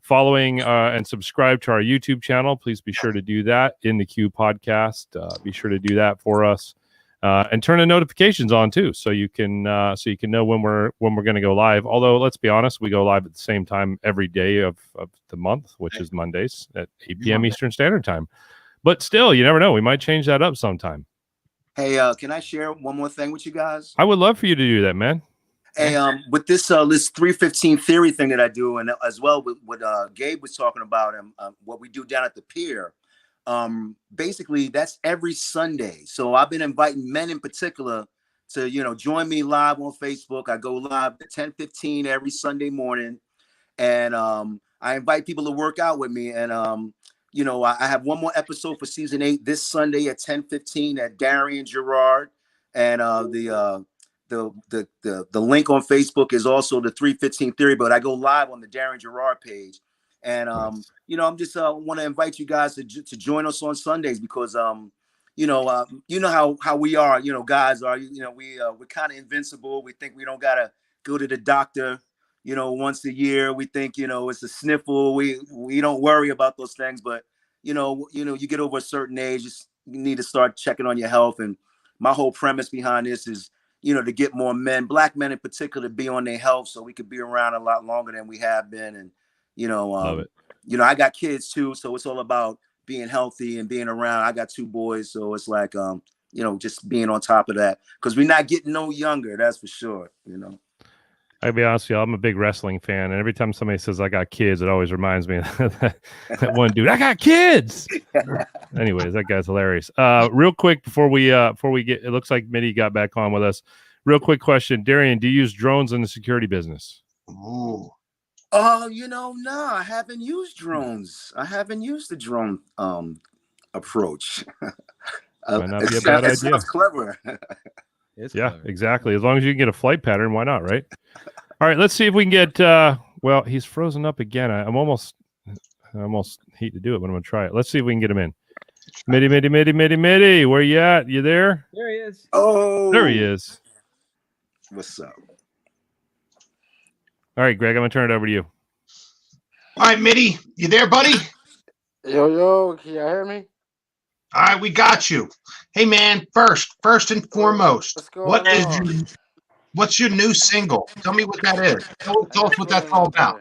following and subscribe to our YouTube channel, please be sure to do that. In the Queue podcast, be sure to do that for us, and turn the notifications on too, so you can know when we're going to go live. Although, let's be honest, we go live at the same time every day of the month, which is Mondays at 8 p.m. Eastern Standard Time. But still, you never know. We might change that up sometime. Hey, can I share one more thing with you guys? I would love for you to do that, man. Hey, with this 315 theory thing that I do, and as well with what Gabe was talking about, and what we do down at the pier, basically that's every Sunday. So I've been inviting men in particular to join me live on Facebook. I go live at 10:15 every Sunday morning, and I invite people to work out with me. And I have one more episode for season 8 this Sunday at 10:15 at Darian Jerrard, and the link on Facebook is also the 315 theory, but I go live on the Darian Jerrard page. And I'm just want to invite you guys to join us on Sundays, because how we are, guys are, we're kind of invincible. We think we don't gotta go to the doctor once a year. We think it's a sniffle. We don't worry about those things, but you get over a certain age, you need to start checking on your health. And my whole premise behind this is to get more men, black men in particular, to be on their health, so we could be around a lot longer than we have been. And love it. I got kids too, so it's all about being healthy and being around. I got 2 boys, so it's like just being on top of that, because we're not getting no younger, that's for sure. I'll be honest with you, I'm a big wrestling fan, and every time somebody says I got kids, it always reminds me of that one dude. I got kids. Anyways, that guy's hilarious. Real quick before we get, it looks like Midi got back on with us. Real quick question, Darian, do you use drones in the security business? Ooh. Oh, no, I haven't used drones. I haven't used the drone approach. Might not be a bad idea. It sounds clever. Yeah, exactly. As long as you can get a flight pattern, why not, right? All right, let's see if we can get. Well, he's frozen up again. I almost hate to do it, but I'm gonna try it. Let's see if we can get him in. Midi, where you at? You there? There he is. Oh, there he is. What's up? All right, Greg, I'm gonna turn it over to you. All right, Midi, you there, buddy? Yo, can you hear me? All right, we got you. Hey, man, first and foremost, what's your new single? Tell me what that is. Tell us what that's all about.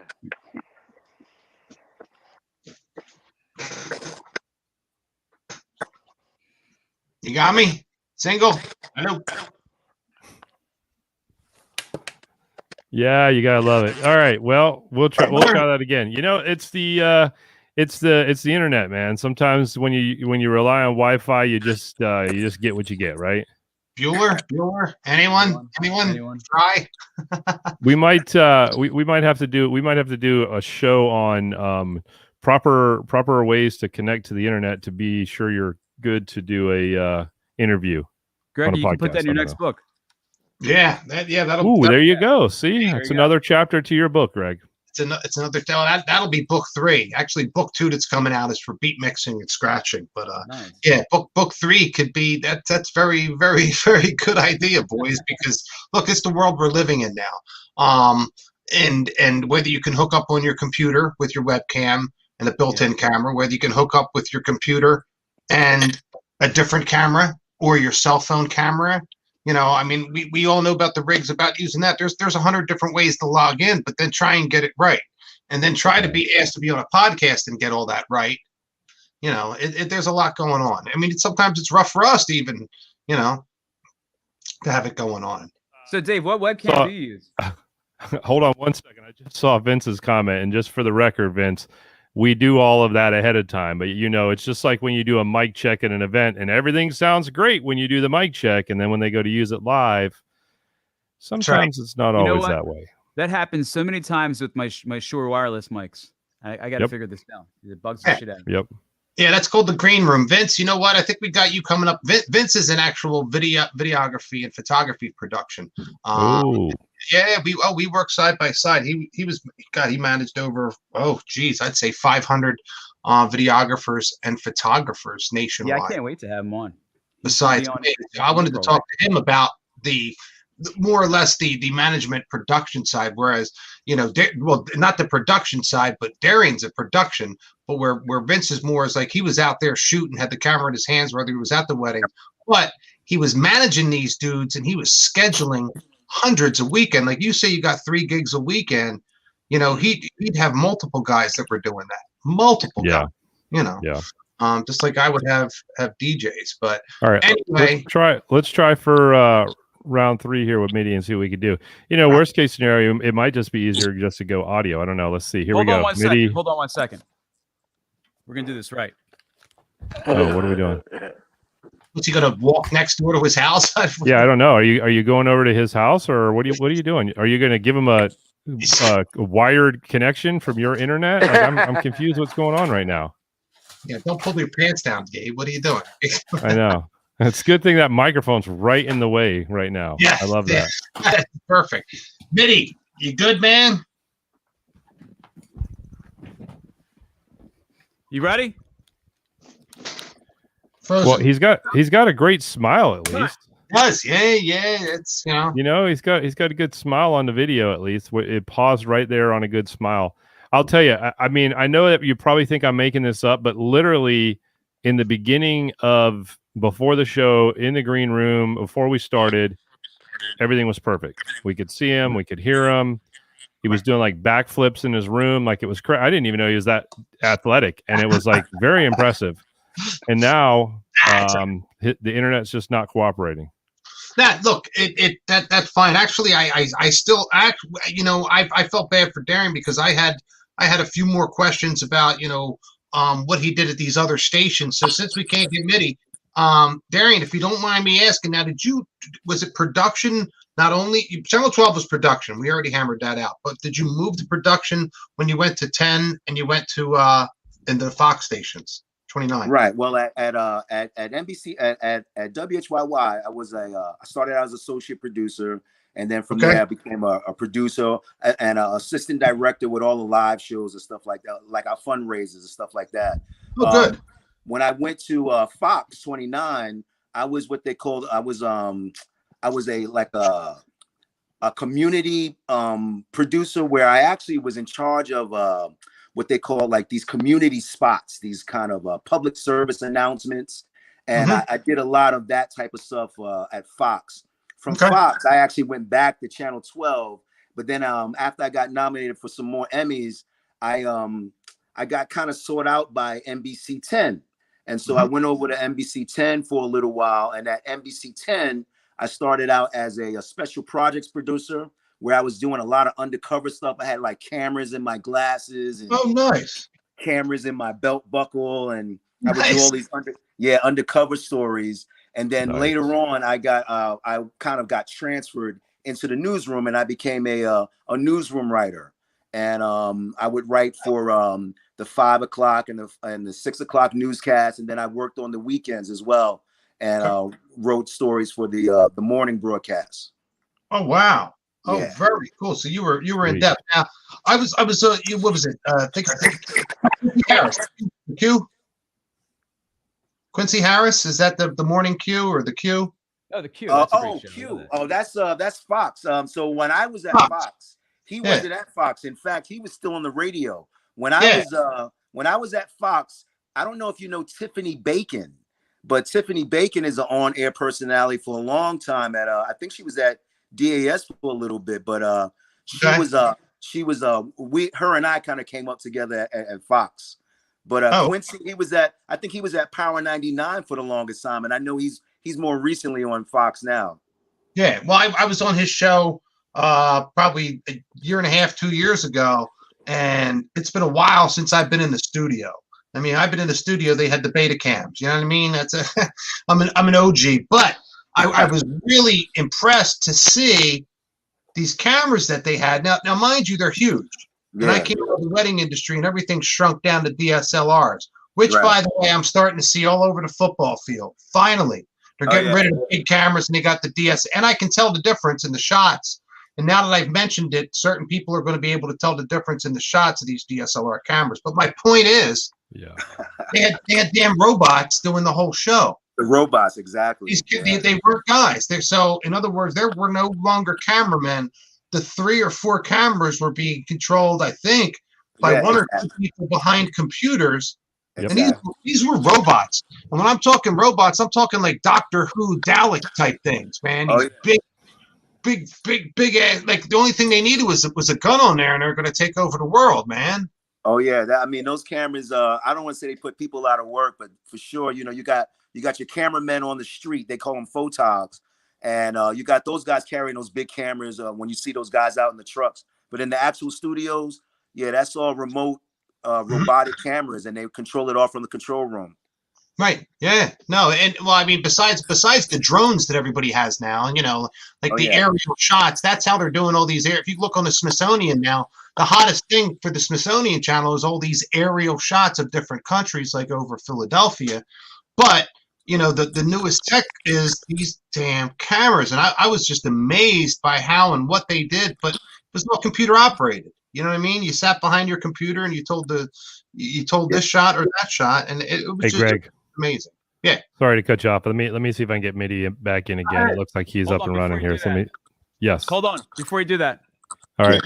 You got me? Single? Hello? Yeah, you gotta love it. All right, well, we'll try that again. It's the internet, man. Sometimes when you rely on Wi-Fi, you just get what you get, right? Bueller? Anyone? Try. we might have to do a show on proper ways to connect to the internet to be sure you're good to do a interview. Greg, on a you can put podcast. that in your I don't next know. book. Yeah, that'll. Ooh, there you go. See, it's you another chapter to your book, Greg. It's another that'll be book 3. Actually, book 2 that's coming out is for beat mixing and scratching. But Nice. yeah, book 3 could be that's very, very, very good idea, boys, because look, it's the world we're living in now. And whether you can hook up on your computer with your webcam and a built-in camera, whether you can hook up with your computer and a different camera or your cell phone camera. You know, I mean, we all know about the rigs, about using that. There's 100 different ways to log in, but then try and get it right. And then try to be asked to be on a podcast and get all that right. You know, there's a lot going on. I mean, sometimes it's rough for us to even, you know, to have it going on. So, Dave, what webcam do you use? Hold on one second. I just saw Vince's comment, and just for the record, Vince, we do all of that ahead of time. But, you know, it's just like when you do a mic check at an event, and everything sounds great when you do the mic check, and then when they go to use it live, sometimes it's not always that way. That happens so many times with my Shure wireless mics. I got to figure this out. It bugs the shit out of me. Yep. Yeah, that's called the green room. Vince, you know what? I think we got you coming up. Vince is an actual videography and photography production. Yeah, we work side by side. He managed over, I'd say 500 videographers and photographers nationwide. Yeah, I can't wait to have him on. Besides me, I wanted to talk to him about the more or less the management production side, whereas, you know, not the production side, but Darian's a production, but where Vince is more is like he was out there shooting, had the camera in his hands, whether he was at the wedding, but he was managing these dudes and he was scheduling hundreds a weekend. Like you say, you got 3 gigs a weekend, you know, he'd have multiple guys that were doing that, multiple guys, you know, just like I would have DJs, but all right, anyway, let's try for, round 3 here with Midi and see what we could do. You know, worst case scenario, it might just be easier just to go audio. I don't know. Let's see. Here we go. Midi. Hold on one second. We're gonna do this right. Oh, what are we doing? Was he gonna walk next door to his house? Yeah, I don't know. Are you going over to his house, or what are you doing? Are you gonna give him a wired connection from your internet? Like, I'm confused. What's going on right now? Yeah, don't pull your pants down, Gabe. What are you doing? I know. It's a good thing that microphone's right in the way right now. Yeah, I love that. That's perfect. Midi, you good, man? You ready? Frozen. Well, he's got a great smile at least. Yes, yeah. It's he's got a good smile on the video at least. It paused right there on a good smile. I'll tell you. I mean, I know that you probably think I'm making this up, but literally in the beginning of before the show, in the green room, before we started, everything was perfect. We could see him, we could hear him. He was doing like backflips in his room, like it was crazy. I didn't even know he was that athletic, and it was like very impressive. And now the internet's just not cooperating. That's fine. Actually, I still I felt bad for Darian because I had a few more questions about what he did at these other stations. So since we can't get Midi, Darian, if you don't mind me asking, now was it production? Not only Channel 12 was production, we already hammered that out. But did you move to production when you went to 10 and you went to in the Fox stations? 29. Right. Well, at NBC at WHYY, I started out as associate producer, and then from there I became a producer and an assistant director with all the live shows and stuff like that, like our fundraisers and stuff like that. Oh, good. When I went to Fox 29, I was what they called I was a community producer where I actually was in charge of what they call like these community spots, these kind of public service announcements. And I did a lot of that type of stuff at Fox. From Fox, I actually went back to Channel 12. But then after I got nominated for some more Emmys, I got kind of sought out by NBC10. And so I went over to NBC10 for a little while. And at NBC10, I started out as a special projects producer, where I was doing a lot of undercover stuff. I had like cameras in my glasses and nice cameras in my belt buckle, and I would do all these undercover stories. And then later on, I kind of got transferred into the newsroom, and I became a newsroom writer. And I would write for the 5 o'clock and the 6 o'clock newscast, and then I worked on the weekends as well. and wrote stories for the morning broadcast. Oh wow! Oh, Yeah. very cool. So you were in depth. Now, I was. What was it? I think Quincy Harris. Q. Quincy Harris, is that the morning Q or the Q? Oh, the Q. That's a great show. Q. Oh, that's Fox. So when I was at Fox, he wasn't at Fox. In fact, he was still on the radio. When I was at Fox, I don't know if you know Tiffany Bacon, but Tiffany Bacon is an on-air personality for a long time at I think she was at DAS for a little bit, but her and I kind of came up together at Fox. But Quincy, I think he was at Power 99 for the longest time, and I know he's more recently on Fox now. Yeah, well, I was on his show probably a year and a half, 2 years ago, and it's been a while since I've been in the studio. I mean, I've been in the studio. They had the beta cams. You know what I mean? I'm an OG, but I was really impressed to see these cameras that they had. Now, mind you, they're huge. And I came out of the wedding industry, and everything shrunk down to DSLRs, which, by the way, I'm starting to see all over the football field. Finally, they're getting rid of the big cameras, and they got the DS. And I can tell the difference in the shots. And now that I've mentioned it, certain people are going to be able to tell the difference in the shots of these DSLR cameras. But my point is, they had damn robots doing the whole show. The robots, exactly. They weren't guys. So, in other words, there were no longer cameramen. The 3 or 4 cameras were being controlled, I think, by one or two people behind computers. And these were robots. And when I'm talking robots, I'm talking like Doctor Who Dalek type things, man. These big ass. Like the only thing they needed was a gun on there, and they're going to take over the world, man. Oh yeah, I mean those cameras. I don't want to say they put people out of work, but for sure, you got your cameramen on the street. They call them photogs. And you got those guys carrying those big cameras when you see those guys out in the trucks. But in the actual studios, that's all remote robotic cameras, and they control it all from the control room. Right. Yeah. No. And well, I mean, besides the drones that everybody has now, and the aerial shots, that's how they're doing all these If you look on the Smithsonian now, the hottest thing for the Smithsonian channel is all these aerial shots of different countries, like over Philadelphia. But the newest tech is these damn cameras. And I was just amazed by how and what they did, but it was not computer operated. You know what I mean? You sat behind your computer and you told this shot or that shot. And it was Greg, amazing. Yeah. Sorry to cut you off. Let me see if I can get Midi back in again. It looks like he's up and running here. So yes. Hold on before you do that. All right.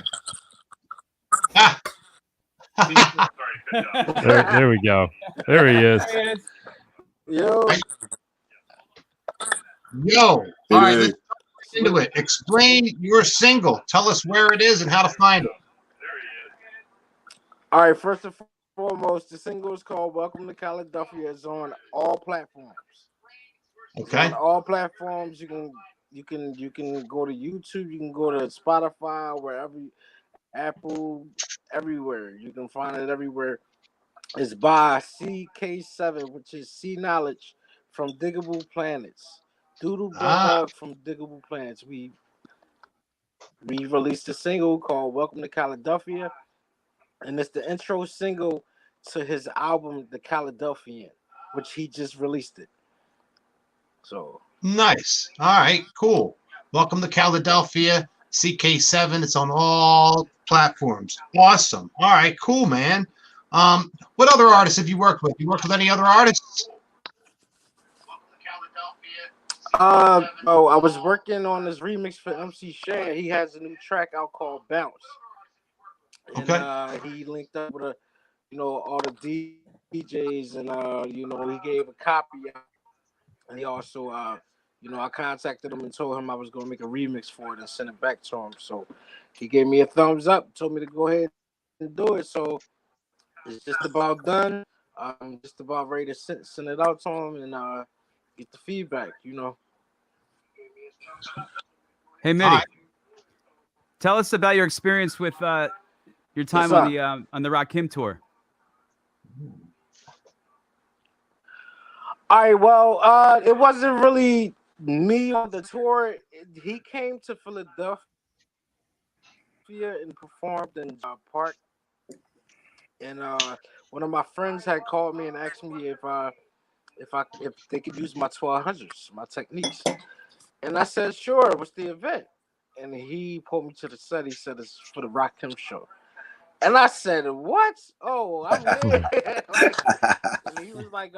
There we go. There he is. Yo. All right, let's get into it. Explain your single. Tell us where it is and how to find it. All right, first and foremost, the single is called Welcome to Philadelphia. It's on all platforms. Okay. On all platforms, you can go to YouTube, you can go to Spotify, wherever, Apple, everywhere. You can find it everywhere. It's by CK7, which is C Knowledge from Diggable Planets. Doodle Dog from Diggable Planets. We released a single called Welcome to Philadelphia, and it's the intro single to his album, The Philadelphian, which he just released it. So nice. All right, cool. Welcome to Philadelphia, CK7. It's on all platforms. Awesome. All right, cool, man. What other artists have you worked with? You worked with any other artists? I was working on this remix for MC Shan. He has a new track out called Bounce. And he linked up with all the DJs, and he gave a copy out. And he also I contacted him and told him I was gonna make a remix for it and send it back to him. So he gave me a thumbs up, told me to go ahead and do it. So it's just about done. I'm just about ready to send it out to him and get the feedback, Hey, Midi, tell us about your experience with your time on the Rakim tour. All right, well, it wasn't really me on the tour. He came to Philadelphia and performed in Park. And one of my friends had called me and asked me if if they could use my 1200s, my techniques. And I said, sure. What's the event? And he pulled me to the set. He said it's for the Rakim show. And I said, what? Oh, I'm here. And he was like,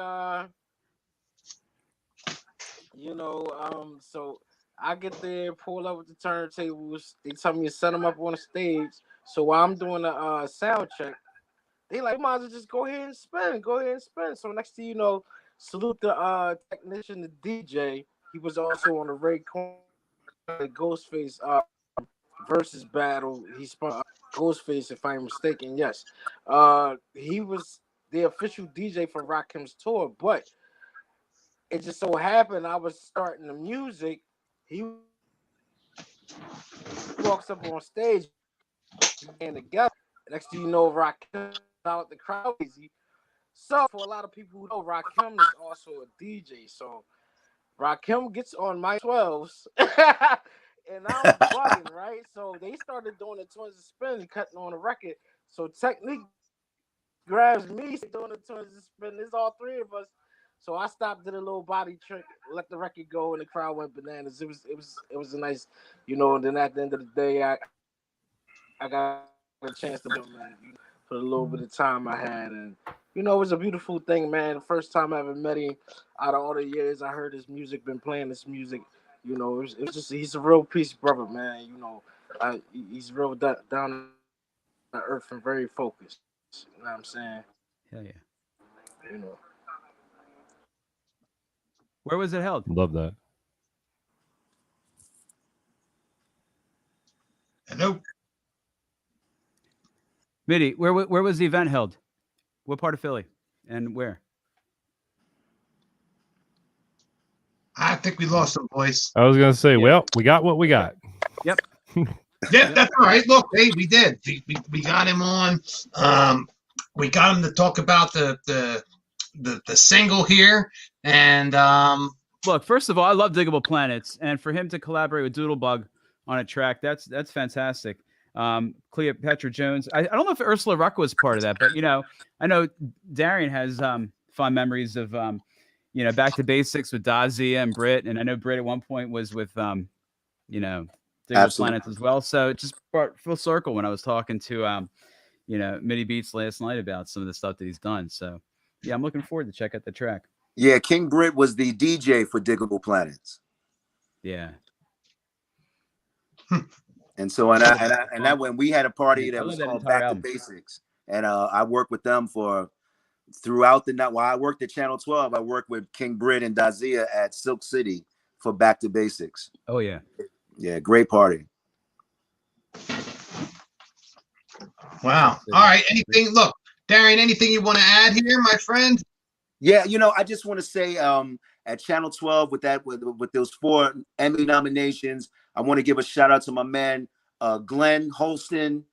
so I get there, pull up with the turntables. They tell me to set them up on the stage. So while I'm doing a sound check, they like, might as well just go ahead and spin. So next thing you know, salute the technician, the DJ. He was also on the Ray Corn Ghostface versus battle. He spun Ghostface, if I'm mistaken. Yes, he was the official DJ for Rakim's tour, but it just so happened I was starting the music. He walks up on stage and together. Next thing you know, Rakim out the crowd easy. So for a lot of people who know, Rakim is also a DJ. So Rakim gets on my 12s and I'm bugging, right? So they started doing the Twins of Spin, cutting on the record. So Technique grabs me doing the Twins of Spin. There's all three of us. So I stopped, did a little body trick, let the record go, and the crowd went bananas. It was a nice, and then at the end of the day, I got a chance to for the little bit of time I had, and it was a beautiful thing, man. The first time I ever met him, out of all the years I heard his music, been playing this music, it was just, he's a real peace brother, man. He's real down to earth and very focused. You know what I'm saying? Hell yeah. Where was it held? Love that. Hello. Midi, where was the event held? What part of Philly and where? I think we lost some voice. I was gonna say, well, we got what we got. Yep. Yeah, that's all right. Look, hey, we did. We got him on. We got him to talk about the single here. And look, first of all, I love Diggable Planets, and for him to collaborate with Doodlebug on a track, that's fantastic. Cleopatra Jones. I don't know if Ursula Ruck was part of that, but I know Darian has fond memories of Back to Basics with Dazia and Britt, and I know Britt at one point was with Diggable Planets as well. So it just brought full circle when I was talking to MidiBeatz last night about some of the stuff that he's done. So yeah, I'm looking forward to check out the track. Yeah, King Britt was the DJ for Diggable Planets. Yeah. And so, and that when we had a party that was called Back to Basics, and I worked with them throughout the night. While I worked at Channel 12, I worked with King Britt and Dazia at Silk City for Back to Basics. Oh yeah, yeah, great party. Wow. All right. Anything? Look, Darian. Anything you want to add here, my friend? Yeah, I just want to say, at Channel 12 with those 4 Emmy nominations, I want to give a shout out to my man Glenn Holston.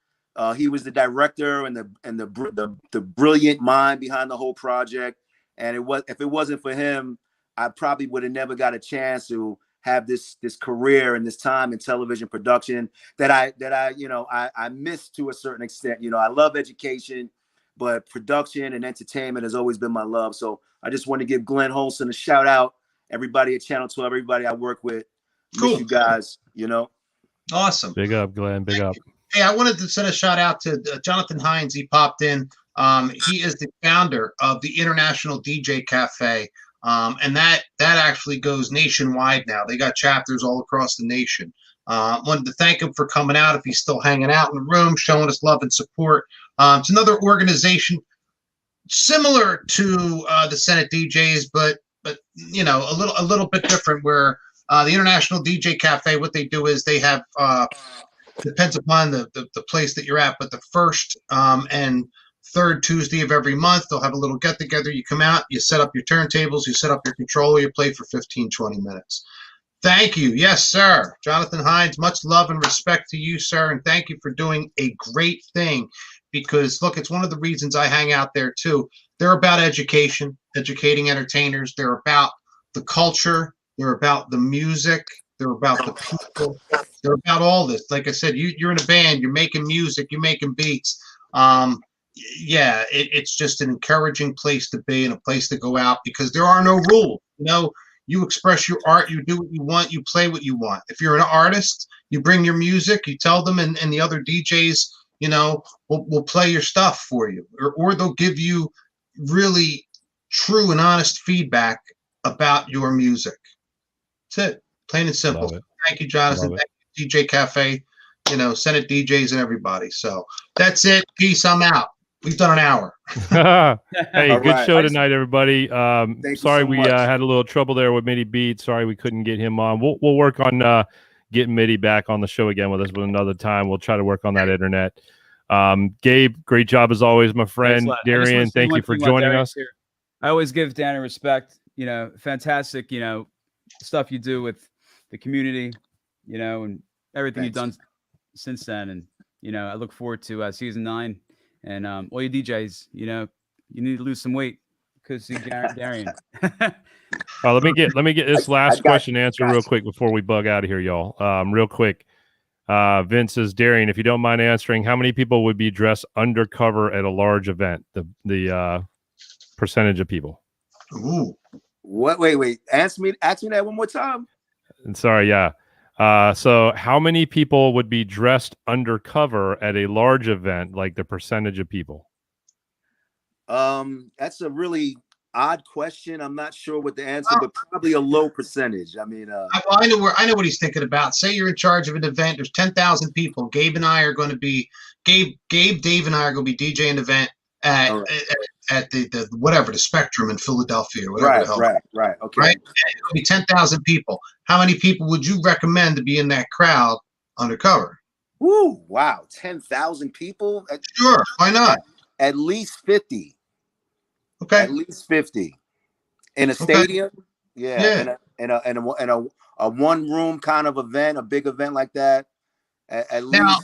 He was the director and the brilliant mind behind the whole project. And if it wasn't for him, I probably would have never got a chance to have this career and this time in television production that I missed to a certain extent. I love education, but production and entertainment has always been my love. So I just want to give Glenn Holston a shout out. Everybody at Channel 12, everybody I work with. Cool. Miss you guys, Awesome. Big up, Glenn. Big up. Hey, I wanted to send a shout out to Jonathan Hines. He popped in. He is the founder of the International DJ Cafe. And that actually goes nationwide now. They got chapters all across the nation. Wanted to thank him for coming out. If he's still hanging out in the room, showing us love and support. It's another organization similar to the Senate DJs, but a little bit different. Where the International DJ Cafe, what they do is they have depends upon the place that you're at, but the first and third Tuesday of every month, they'll have a little get together. You come out, you set up your turntables, you set up your controller, you play for 15-20 minutes. Thank you. Yes, sir. Jonathan Hines, much love and respect to you, sir. And thank you for doing a great thing, because look, it's one of the reasons I hang out there too. They're about education, educating entertainers. They're about the culture. They're about the music. They're about the people. They're about all this. Like I said, you're in a band, you're making music, you're making beats. yeah, it's just an encouraging place to be and a place to go out because there are no rules. You know, you express your art, you do what you want, you play what you want. If you're an artist, you bring your music, you tell them, and the other DJs, you know, will play your stuff for you, or they'll give you really true and honest feedback about your music. That's it, plain and simple. Thank you, Jonathan. Thank you, DJ Cafe, you know, Senate DJs and everybody. So that's it. Peace. I'm out. We've done an hour. Hey, good show tonight, everybody. Sorry we had a little trouble there with MidiBeatz. Sorry we couldn't get him on. We'll work on getting Midi back on the show again with us another time. We'll try to work on that internet. Gabe, great job as always, my friend. Darian, thank you for joining us. I always give Darian respect. You know, fantastic, you know, stuff you do with the community, you know, and everything you've done since then. And, you know, I look forward to season 9. And all you DJs, you know, you need to lose some weight because you Darian. Let me get this last question answered real quick before we bug out of here, y'all. Real quick. Vince says, Darian, if you don't mind answering, how many people would be dressed undercover at a large event? The percentage of people. Ooh. What? Wait. Ask me that one more time. And sorry, yeah. So how many people would be dressed undercover at a large event, like the percentage of people? That's a really odd question. I'm not sure what the answer, but probably a low percentage. I mean, I know what he's thinking about. Say you're in charge of an event. There's 10,000 people. Gabe and I are going to be Dave and I are going to be DJing an event at the whatever, the Spectrum in Philadelphia or whatever. Right. Okay. Right? It'll be 10,000 people. How many people would you recommend to be in that crowd undercover? Ooh, wow. 10,000 people? Sure. Why not? At least 50. Okay. At least 50 in a stadium. Yeah. In a one room kind of event, a big event like that. At least. Now,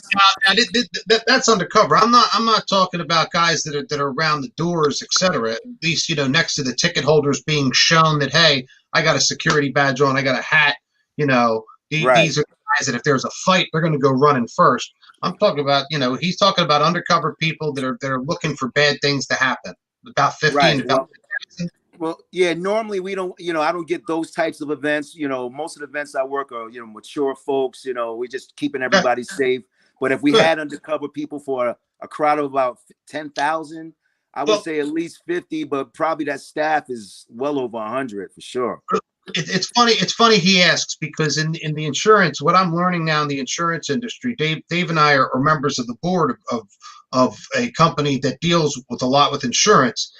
that's undercover. I'm not talking about guys that are around the doors, etc. At least, you know, next to the ticket holders being shown that, hey, I got a security badge on, I got a hat. You know, these are guys that if there's a fight, they're going to go running first. I'm talking about, you know, he's talking about undercover people that are looking for bad things to happen. About 15. Well, yeah, normally we don't, you know, I don't get those types of events. You know, most of the events I work are, you know, mature folks, you know, we're just keeping everybody safe. But if we had undercover people for a crowd of about 10,000, I would say at least 50, but probably that staff is well over 100 for sure. It's funny. It's funny he asks because in the insurance, what I'm learning now in the insurance industry, Dave and I are members of the board of a company that deals with a lot with insurance.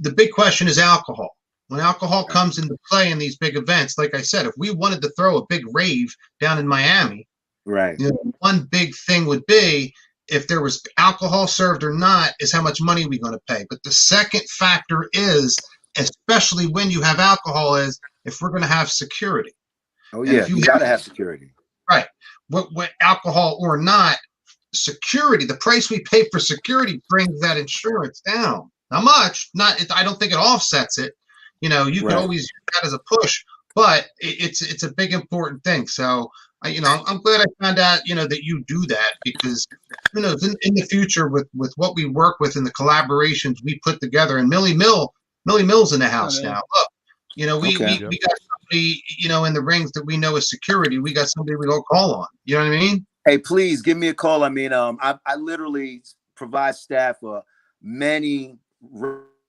The big question is alcohol. When alcohol comes into play in these big events, like I said, if we wanted to throw a big rave down in Miami, right? You know, one big thing would be if there was alcohol served or not is how much money we're going to pay. But the second factor is, especially when you have alcohol, is if we're going to have security. Oh yeah, you got to have security. Right. What alcohol or not, security, the price we pay for security brings that insurance down. Not much. I don't think it offsets it. You know, you could always use that as a push, but it's a big important thing. So, you know, I'm glad I found out, you know, that you do that because, you know, in the future with what we work with and the collaborations we put together, and Millie Mill's in the house now. Look, you know, we got somebody, you know, in the rings that we know is security. We got somebody we go call on. You know what I mean? Hey, please give me a call. I mean, I literally provide staff for many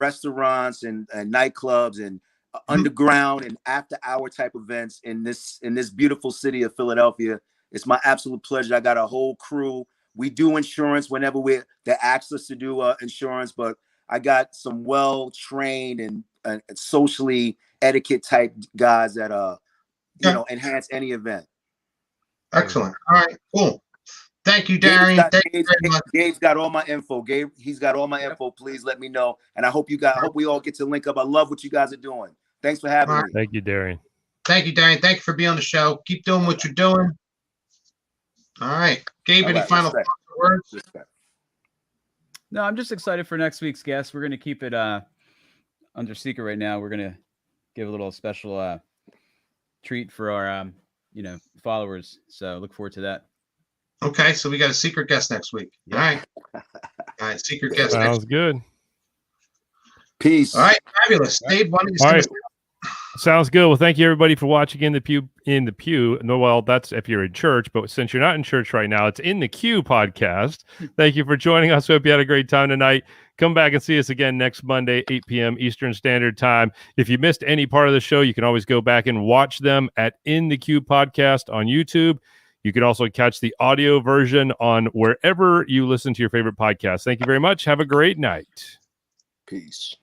restaurants and nightclubs and underground and after hour type events in this beautiful city of Philadelphia. It's my absolute pleasure. I got a whole crew. We do insurance whenever they ask us to do insurance, but I got some well-trained and socially etiquette type guys that you know, enhance any event. Excellent. All right, cool. Thank you, Darian. Gabe's got all my info. He's got all my info. Please let me know. And I hope we all get to link up. I love what you guys are doing. Thanks for having me. Thank you, Darian. Thank you, Darian. Thank you for being on the show. Keep doing what you're doing. All right. Gabe, any final words? No, I'm just excited for next week's guest. We're going to keep it under secret right now. We're going to give a little special treat for our you know, followers. So look forward to that. Okay, so we got a secret guest next week. All right. All right, secret guest. Sounds good. Peace. All right, fabulous. Dave, why don't you All send right. us- Sounds good. Well, thank you everybody for watching in the pew. No, well, that's if you're in church, but since you're not in church right now, it's In the Queue podcast. Thank you for joining us. Hope you had a great time tonight. Come back and see us again next Monday, 8 p.m. Eastern Standard Time. If you missed any part of the show, you can always go back and watch them at In the Queue podcast on YouTube. You can also catch the audio version on wherever you listen to your favorite podcast. Thank you very much. Have a great night. Peace.